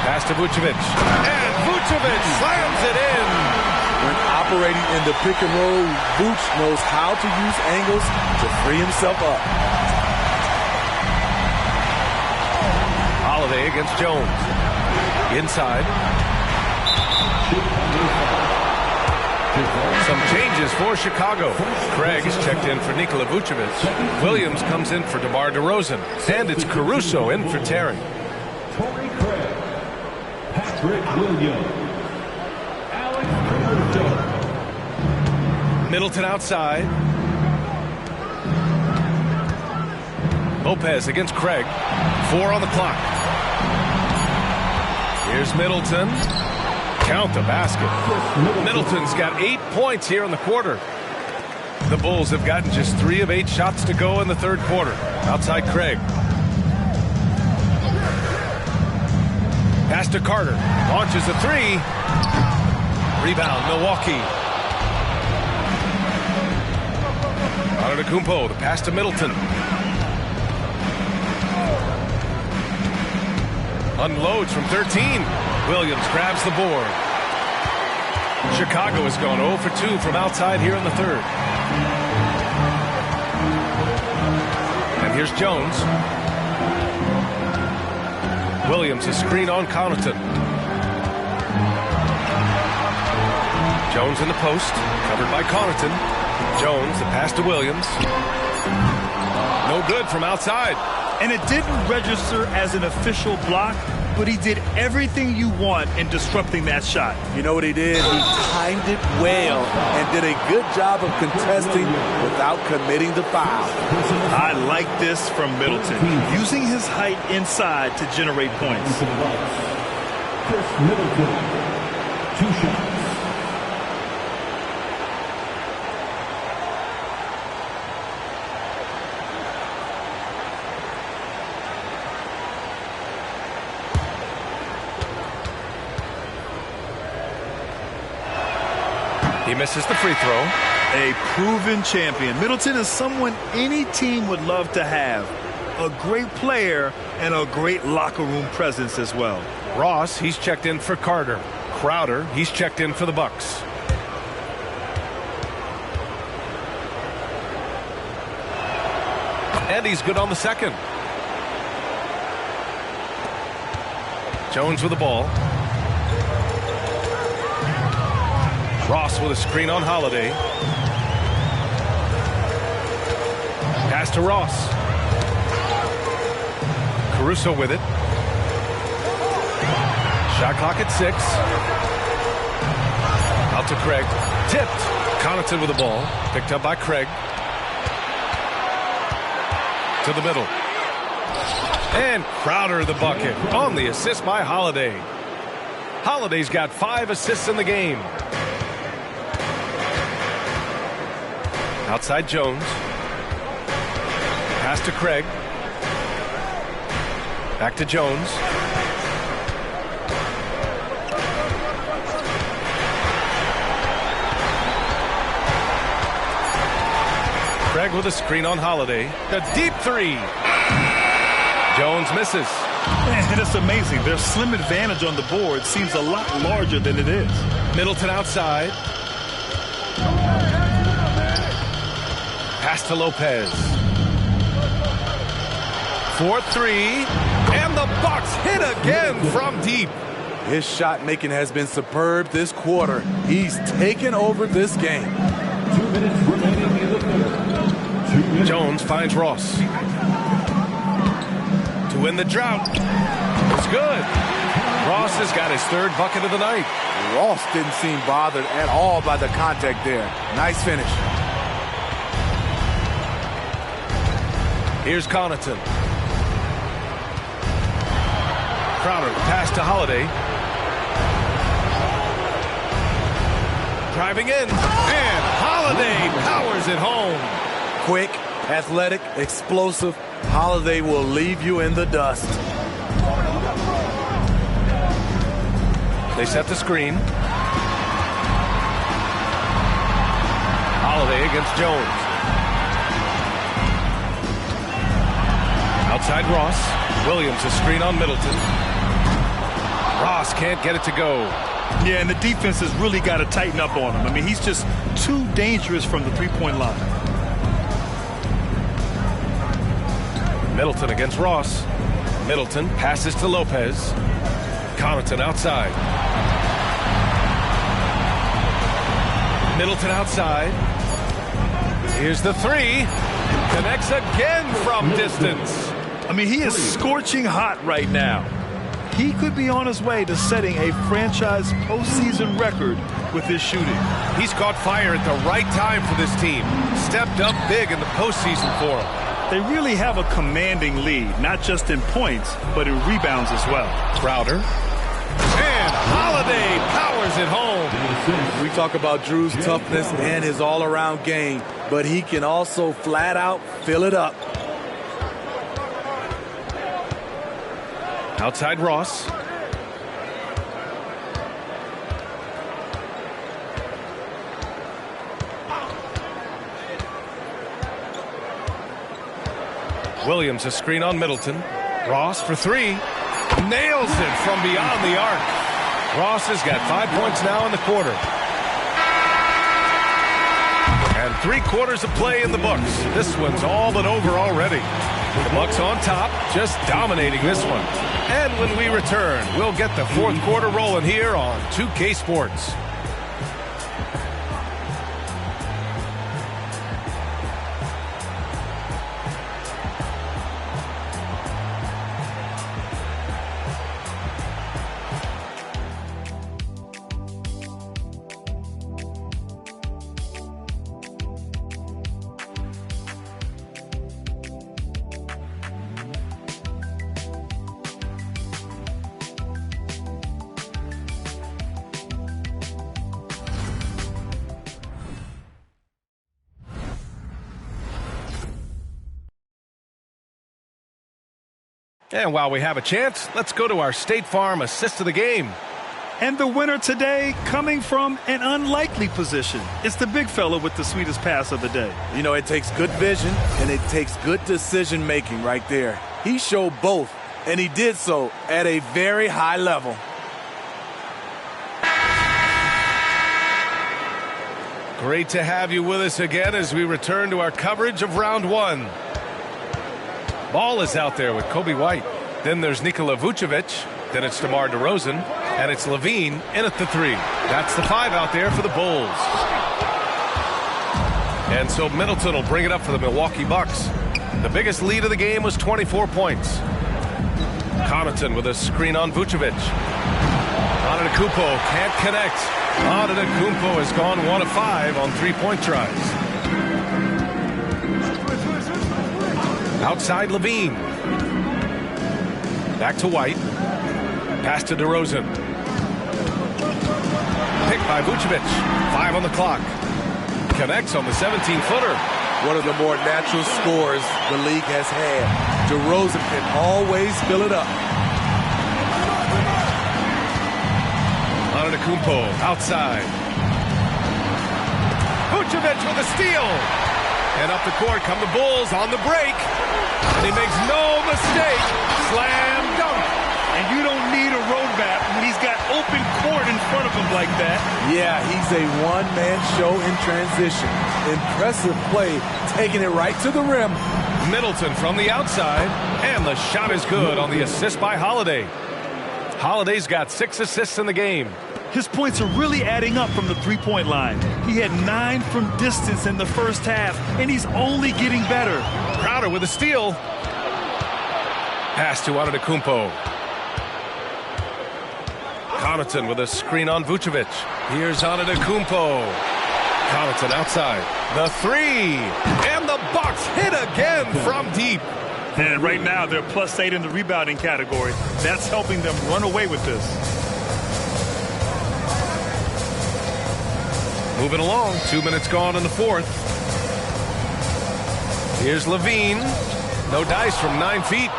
Pass to Vucevic. And Vucevic slams it in.
When operating in the pick and roll, Vuce knows how to use angles to free himself up.
Holiday against Jones. Inside. Some changes for Chicago. Craig is checked in for Nikola Vucevic. Williams comes in for DeMar DeRozan. And it's Caruso in for Terry.
Torrey Craig, Patrick Williams, Alex Caruso.
Middleton outside. Lopez against Craig. 4 on the clock. Here's Middleton. Count the basket. Middleton's got 8 points here in the quarter. The Bulls have gotten just 3 of 8 shots to go in the 3rd quarter. Outside Craig. Pass to Carter. Launches a 3. Rebound, Milwaukee. Antetokounmpo, the pass to Middleton. Unloads from 13. Williams grabs the board. Chicago has gone 0 for 2 from outside here in the 3rd. And here's Jones. Williams a screen on Connaughton. Jones in the post, covered by Connaughton. Jones, the pass to Williams. No good from outside.
And it didn't register as an official block, but he did everything you want in disrupting that shot.
You know what he did? He timed it well and did a good job of contesting without committing the foul.
I like this from Middleton, using his height inside to generate points.
Chris Middleton, 2 shots.
He misses the free throw.
A proven champion. Middleton is someone any team would love to have. A great player and a great locker room presence as well.
Ross, he's checked in for Carter. Crowder, he's checked in for the Bucks. And he's good on the second. Jones with the ball. Ross with a screen on Holiday. Pass to Ross. Caruso with it. Shot clock at 6. Out to Craig. Tipped. Connaughton with the ball. Picked up by Craig. To the middle. And Crowder the bucket on the assist by Holiday. Holiday's got 5 assists in the game. Outside Jones. Pass to Craig. Back to Jones. Craig with a screen on Holiday. A deep 3. Jones misses.
And it's amazing. Their slim advantage on the board seems a lot larger than it is.
Middleton outside. Pass to Lopez. 4-3. And the Bucks hit again from deep.
His shot making has been superb this quarter. He's taken over this game.
2 minutes remaining in the third.
Jones finds Ross. To win the drought. It's good. Ross has got his 3rd bucket of the night.
Ross didn't seem bothered at all by the contact there. Nice finish.
Here's Connaughton. Crowder, pass to Holiday. Driving in. And Holiday powers it home.
Quick, athletic, explosive. Holiday will leave you in the dust.
They set the screen. Holiday against Jones. Outside Ross. Williams a screen on Middleton. Ross can't get it to go.
Yeah, and the defense has really got to tighten up on him. I mean, he's just too dangerous from the three-point line.
Middleton against Ross. Middleton passes to Lopez. Connaughton outside. Middleton outside. Here's the 3. Connects again from distance.
I mean, he is scorching hot right now. He could be on his way to setting a franchise postseason record with his shooting.
He's caught fire at the right time for this team. Stepped up big in the postseason for him.
They really have a commanding lead, not just in points, but in rebounds as well.
Crowder. And Holiday powers it home.
We talk about Drew's toughness and his all-around game, but he can also flat out fill it up.
Outside Ross. Williams a screen on Middleton. Ross for 3. Nails it from beyond the arc. Ross has got 5 points now in the quarter. And 3/4 of play in the Bucks. This one's all but over already. The Bucks on top, just dominating this one. And when we return, we'll get the 4th quarter rolling here on 2K Sports. And while we have a chance, let's go to our State Farm assist of the game.
And the winner today coming from an unlikely position. It's the big fella with the sweetest pass of the day.
You know, it takes good vision and it takes good decision making right there. He showed both, and he did so at a very high level.
Great to have you with us again as we return to our coverage of round one. Ball is out there with Kobe White. Then there's Nikola Vucevic. Then it's DeMar DeRozan. And it's LaVine in at the 3. That's the 5 out there for the Bulls. And so Middleton will bring it up for the Milwaukee Bucks. The biggest lead of the game was 24 points. Connaughton with a screen on Vucevic. Antetokounmpo can't connect. Antetokounmpo has gone 1 of 5 on 3-point tries. Outside LaVine. Back to White. Pass to DeRozan. Picked by Vucevic. 5 on the clock. Connects on the 17-footer.
One of the more natural scores the league has had. DeRozan can always fill it up.
Antetokounmpo outside. Vucevic with a steal. And up the court come the Bulls on the break. And he makes no mistake. Slam dunk.
And you don't need a roadmap when he's got open court in front of him like that.
Yeah, he's a one-man show in transition. Impressive play, taking it right to the rim.
Middleton from the outside. And the shot is good on the assist by Holiday. Holiday's got 6 assists in the game.
His points are really adding up from the three-point line. He had 9 from distance in the first half, and he's only getting better.
Crowder with a steal. Pass to Antetokounmpo. Connaughton with a screen on Vucevic. Here's Antetokounmpo. Connaughton outside. The 3. And the Bucks hit again from deep.
And right now, they're +8 in the rebounding category. That's helping them run away with this.
Moving along. 2 minutes gone in the fourth. Here's LaVine. No dice from 9 feet.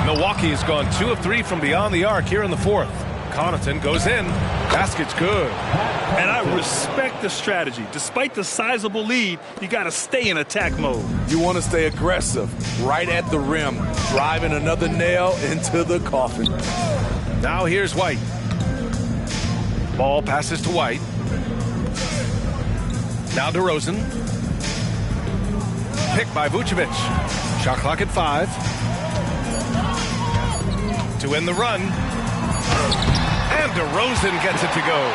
Milwaukee has gone 2 of 3 from beyond the arc here in the fourth. Connaughton goes in. Basket's good.
And I respect the strategy. Despite the sizable lead, you got to stay in attack mode.
You want to stay aggressive, right at the rim, driving another nail into the coffin.
Now here's White. Ball passes to White. Now DeRozan. Picked by Vucevic. Shot clock at 5. To end the run. And DeRozan gets it to go.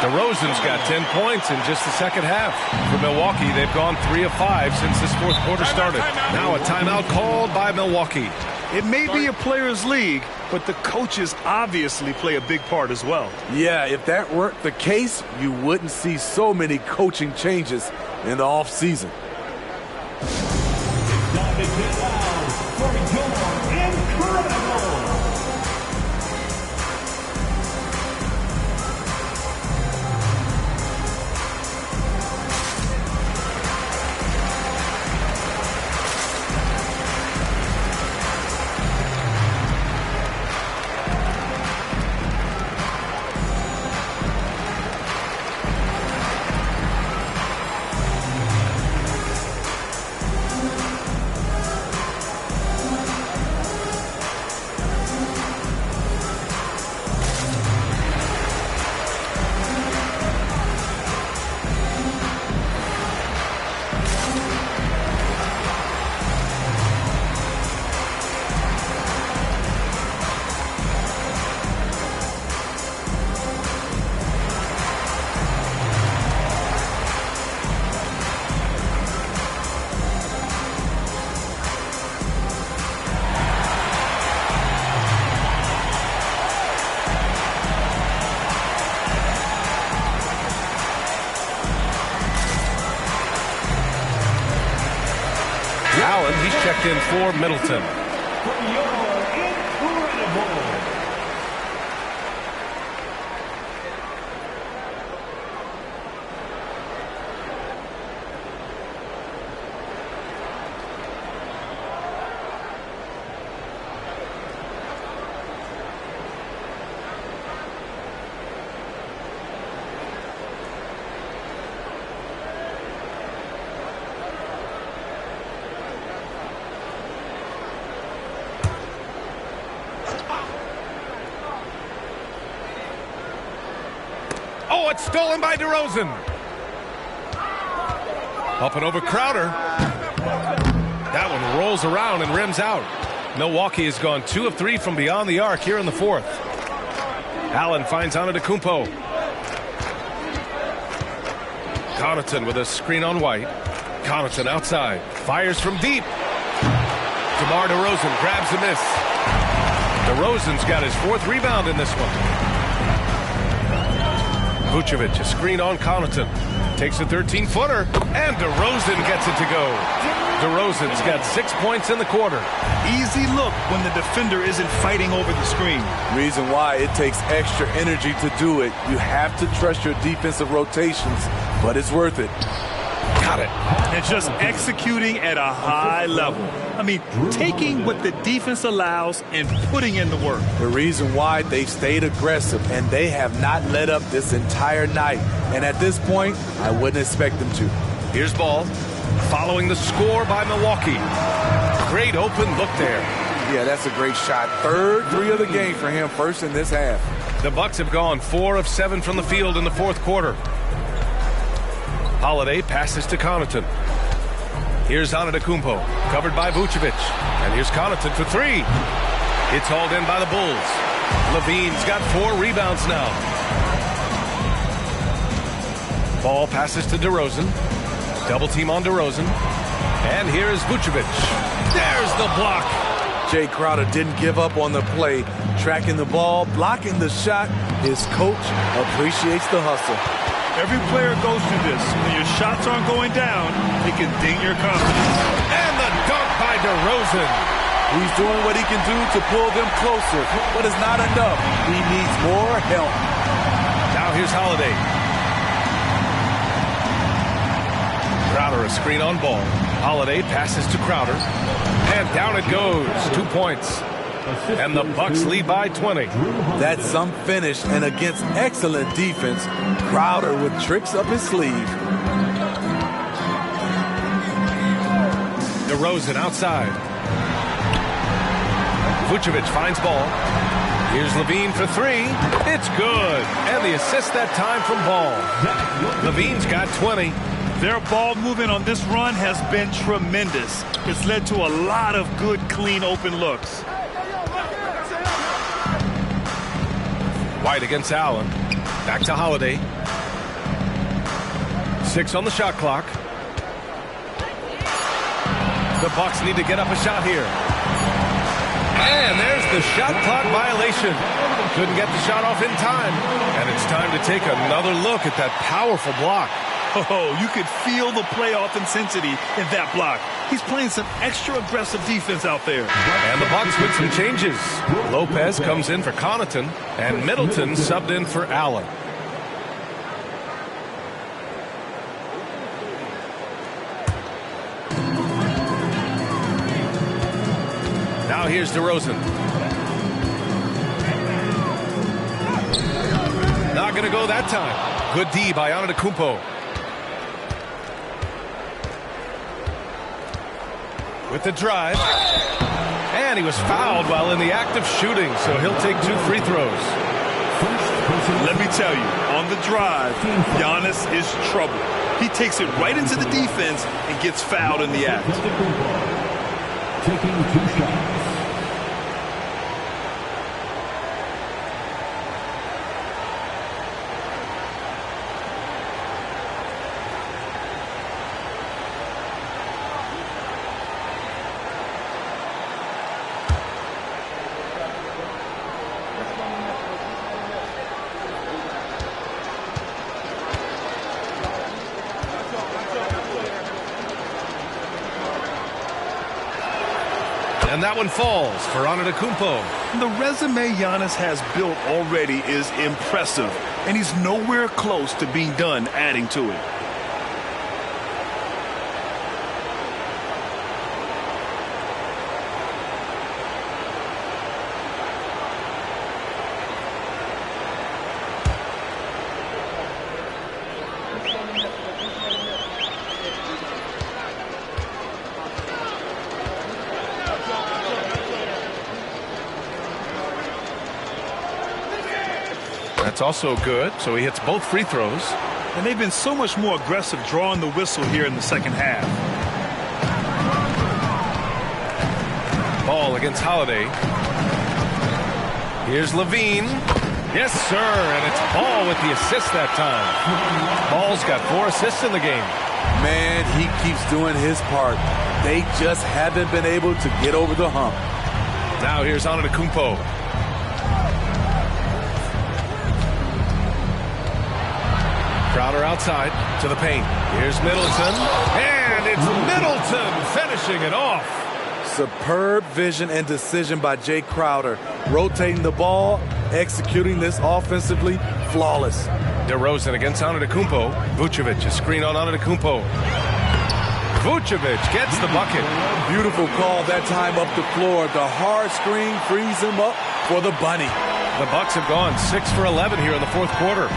DeRozan's got 10 points in just the second half. For Milwaukee, they've gone 3 of 5 since this fourth quarter started. Now a timeout called by Milwaukee.
It may be a players' league, but the coaches obviously play a big part as well.
Yeah, if that weren't the case, you wouldn't see so many coaching changes in the offseason.
Allen, he's checked in for Middleton. It's stolen by DeRozan. Up and over Crowder. That one rolls around and rims out. Milwaukee has gone 2 of 3 from beyond the arc here in the fourth. Allen finds Antetokounmpo. Connaughton with a screen on White. Connaughton outside. Fires from deep. DeMar DeRozan grabs the miss. DeRozan's got his 4th rebound in this one. Vucevic, a screen on Connaughton. Takes a 13-footer, and DeRozan gets it to go. DeRozan's got 6 points in the quarter.
Easy look when the defender isn't fighting over the screen.
Reason why it takes extra energy to do it. You have to trust your defensive rotations, but it's worth it.
Got it.
And just executing at a high level. I mean, taking what the defense allows and putting in the work.
The reason why they've stayed aggressive and they have not let up this entire night. And at this point, I wouldn't expect them to.
Here's Ball. Following the score by Milwaukee. Great open look there.
Yeah, that's a great shot. 3rd 3 of the game for him, first in this half.
The Bucks have gone 4 of 7 from the field in the fourth quarter. Holiday passes to Connaughton. Here's Antetokounmpo, covered by Vucevic. And here's Connaughton for 3. It's hauled in by the Bulls. Levine's got 4 rebounds now. Ball passes to DeRozan. Double team on DeRozan. And here is Vucevic. There's the block.
Jay Crowder didn't give up on the play. Tracking the ball, blocking the shot. His coach appreciates the hustle.
Every player goes through this. When your shots aren't going down, it can ding your confidence.
And the dunk by DeRozan.
He's doing what he can do to pull them closer, but it's not enough. He needs more help.
Now here's Holiday. Crowder a screen on Ball. Holiday passes to Crowder. And down it goes. 2 points. And the Bucks lead by 20.
That's some finish, and against excellent defense, Crowder with tricks up his sleeve.
DeRozan outside. Vucevic finds Ball. Here's Levine for 3. It's good. And the assist that time from Ball. Levine's got 20.
Their ball movement on this run has been tremendous. It's led to a lot of good, clean, open looks.
White against Allen. Back to Holiday. 6 on the shot clock. The Bucks need to get up a shot here. And there's the shot clock violation. Couldn't get the shot off in time. And it's time to take another look at that powerful block.
Oh, you could feel the playoff intensity in that block. He's playing some extra aggressive defense out there.
And the Bucks with some changes. Lopez comes in for Connaughton, and Middleton subbed in for Allen. Now here's DeRozan. Not going to go that time. Good D by Antetokounmpo. With the drive. And he was fouled while in the act of shooting, so he'll take 2 free throws.
Let me tell you, on the drive, Giannis is trouble. He takes it right into the defense and gets fouled in the act.
Taking 2 shots.
And that one falls for Antetokounmpo.
The resume Giannis has built already is impressive, and he's nowhere close to being done adding to it.
That's also good, so he hits both free throws.
And they've been so much more aggressive drawing the whistle here in the second half.
Ball against Holiday. Here's Levine. Yes, sir, and it's Ball with the assist that time. Ball's got 4 assists in the game.
Man, he keeps doing his part. They just haven't been able to get over the hump.
Now here's Antetokounmpo. Crowder outside to the paint. Here's Middleton. And it's Middleton finishing it off.
Superb vision and decision by Jay Crowder. Rotating the ball, executing this offensively, flawless.
DeRozan against Antetokounmpo. Vucevic, a screen on Antetokounmpo. Vucevic gets the bucket.
Beautiful call that time up the floor. The hard screen frees him up for the bunny.
The Bucks have gone 6 for 11 here in the fourth quarter.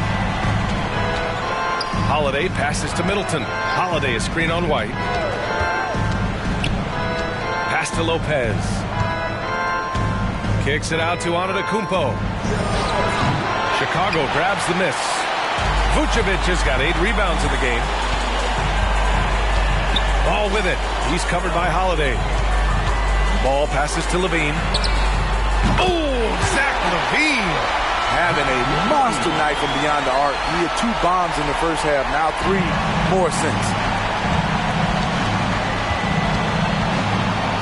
Holiday passes to Middleton. Holiday, a screen on White. Pass to Lopez. Kicks it out to Antetokounmpo. Chicago grabs the miss. Vucevic has got 8 rebounds in the game. Ball with it. He's covered by Holiday. Ball passes to Levine. Oh, Zach Levine.
Having a monster night from beyond the arc. He had 2 bombs in the first half, now 3 more since.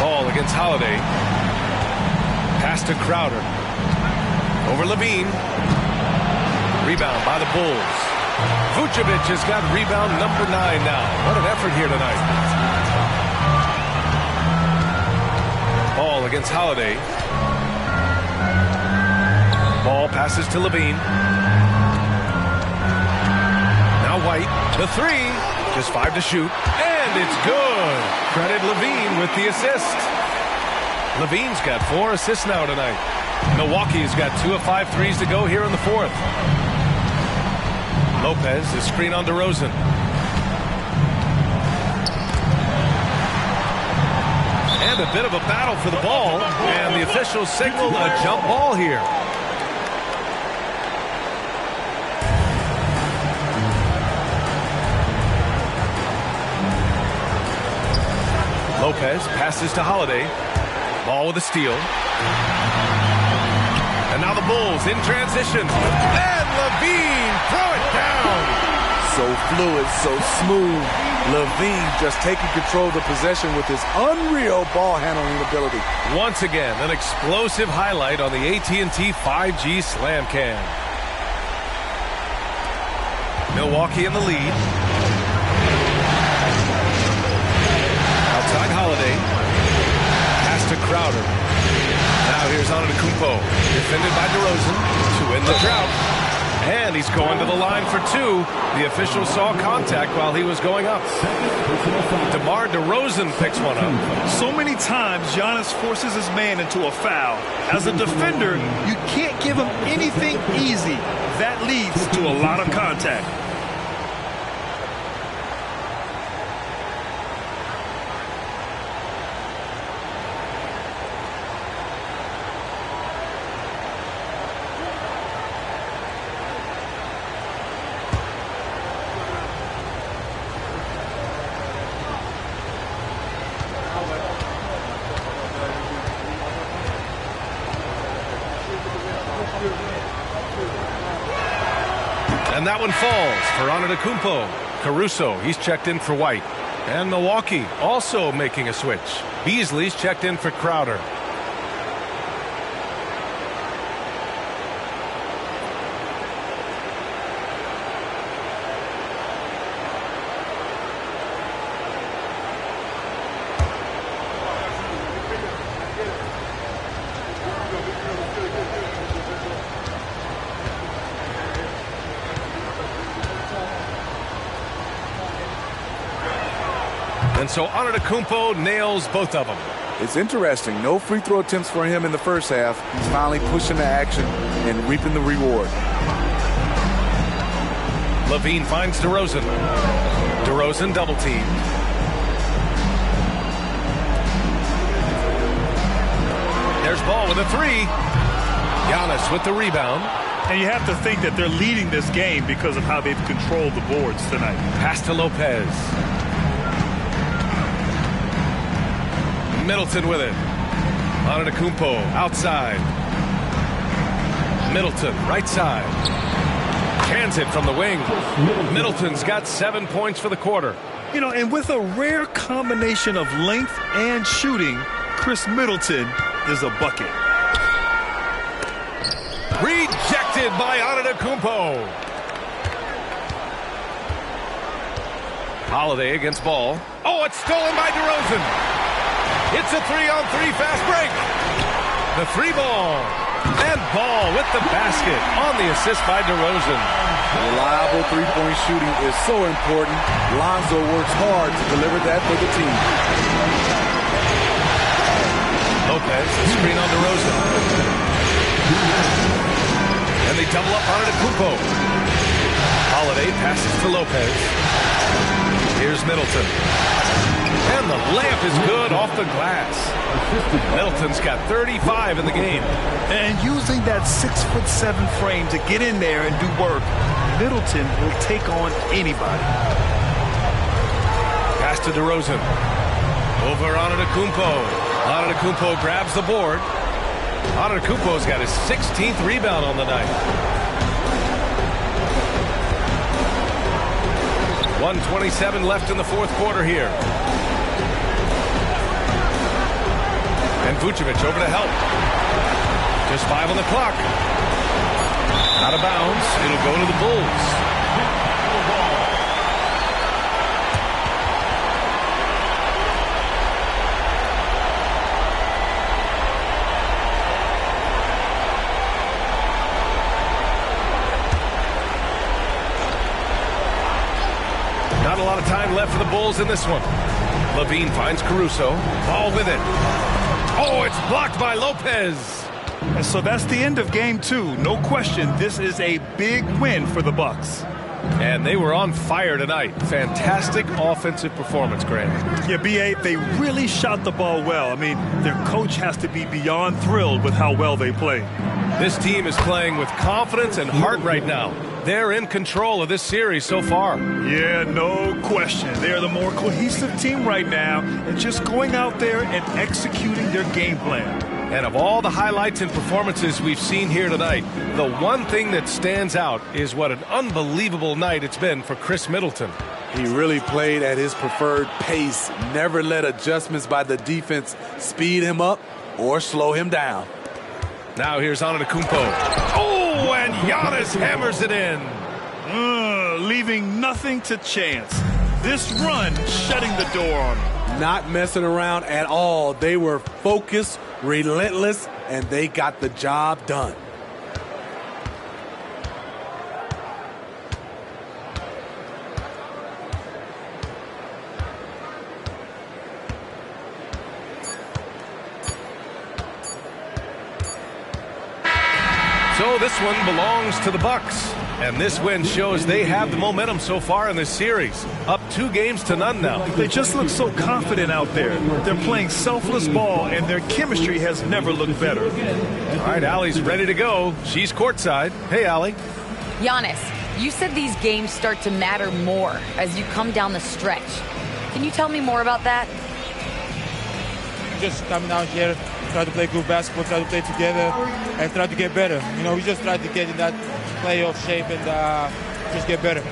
Ball against Holiday. Pass to Crowder. Over Levine. Rebound by the Bulls. Vucevic has got rebound number 9 now. What an effort here tonight. Ball against Holiday. Ball passes to Levine. Now White, the 3. Just 5 to shoot. And it's good. Credit Levine with the assist. Levine's got 4 assists now tonight. Milwaukee's got 2 of 5 threes to go here in the fourth. Lopez, the screen on DeRozan. And a bit of a battle for the ball. And the officials signaled a jump ball here. Lopez passes to Holiday. Ball with a steal. And now the Bulls in transition. And Levine throw it down.
So fluid, so smooth. Levine just taking control of the possession with his unreal ball handling ability.
Once again, an explosive highlight on the AT&T 5G Slam Cam. Milwaukee in the lead. Outside Holiday. Pass to Crowder. Now here's Antetokounmpo. Defended by DeRozan to end the drought. And he's going to the line for 2. The official saw contact while he was going up. DeMar DeRozan picks one up.
So many times Giannis forces his man into a foul. As a defender, you can't give him anything easy. That leads to a lot of contact.
And that one falls for Antetokounmpo. Caruso, he's checked in for White. And Milwaukee also making a switch. Beasley's checked in for Crowder. And so Antetokounmpo nails both of them.
It's interesting. No free throw attempts for him in the first half. He's finally pushing the action and reaping the reward.
Levine finds DeRozan. DeRozan double team. There's Ball with a 3. Giannis with the rebound.
And you have to think that they're leading this game because of how they've controlled the boards tonight.
Pass to Lopez. Middleton with it. Antetokounmpo outside. Middleton right side. Cans it from the wing. Middleton's got 7 points for the quarter.
You know, and with a rare combination of length and shooting, Chris Middleton is a bucket.
Rejected by Antetokounmpo. Holiday against Ball. Oh, it's stolen by DeRozan. It's a 3-on-3 fast break. The 3-ball. And Ball with the basket on the assist by DeRozan.
Reliable three-point shooting is so important. Lonzo works hard to deliver that for the team.
Lopez, screen on DeRozan. And they double up on Antetokounmpo. Holiday passes to Lopez. Here's Middleton. And the layup is good off the glass. Middleton's got 35 in the game.
And using that 6'7" frame to get in there and do work, Middleton will take on anybody.
Pass to DeRozan. Over Antetokounmpo. Antetokounmpo grabs the board. Antetokounmpo's got his 16th rebound on the night. 1:27 left in the fourth quarter here. And Vucevic over to help. Just 5 on the clock. Out of bounds. It'll go to the Bulls. Not a lot of time left for the Bulls in this one. Levine finds Caruso. Ball with it. Oh, it's blocked by Lopez.
And so that's the end of game 2. No question, this is a big win for the Bucks.
And they were on fire tonight. Fantastic offensive performance, Grant.
Yeah, B.A., they really shot the ball well. I mean, their coach has to be beyond thrilled with how well they played.
This team is playing with confidence and heart right now. They're in control of this series so far.
Yeah, no question. They're the more cohesive team right now and just going out there and executing their game plan.
And of all the highlights and performances we've seen here tonight, the one thing that stands out is what an unbelievable night it's been for Chris Middleton.
He really played at his preferred pace, never let adjustments by the defense speed him up or slow him down.
Now here's Antetokounmpo. Oh, and Giannis hammers it in.
Leaving nothing to chance. This run shutting the door on him.
Not messing around at all. They were focused, relentless, and they got the job done.
So this one belongs to the Bucks. And this win shows they have the momentum so far in this series. Up 2-0 now.
They just look so confident out there. They're playing selfless ball, and their chemistry has never looked better.
All right, Allie's ready to go. She's courtside. Hey, Allie.
Giannis, you said these games start to matter more as you come down the stretch. Can you tell me more about that?
Just coming out here, try to play good basketball, try to play together, and try to get better. You know, we just try to get in that playoff shape and just get better.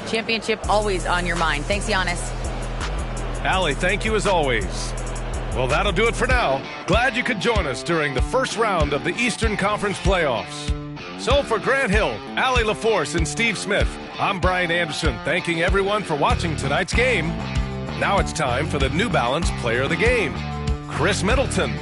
Championship always on your mind. Thanks, Giannis.
Allie, thank you as always. Well, that'll do it for now. Glad you could join us during the first round of the Eastern Conference playoffs. So for Grant Hill, Allie LaForce, and Steve Smith, I'm Brian Anderson, thanking everyone for watching tonight's game. Now it's time for the New Balance Player of the Game, Chris Middleton.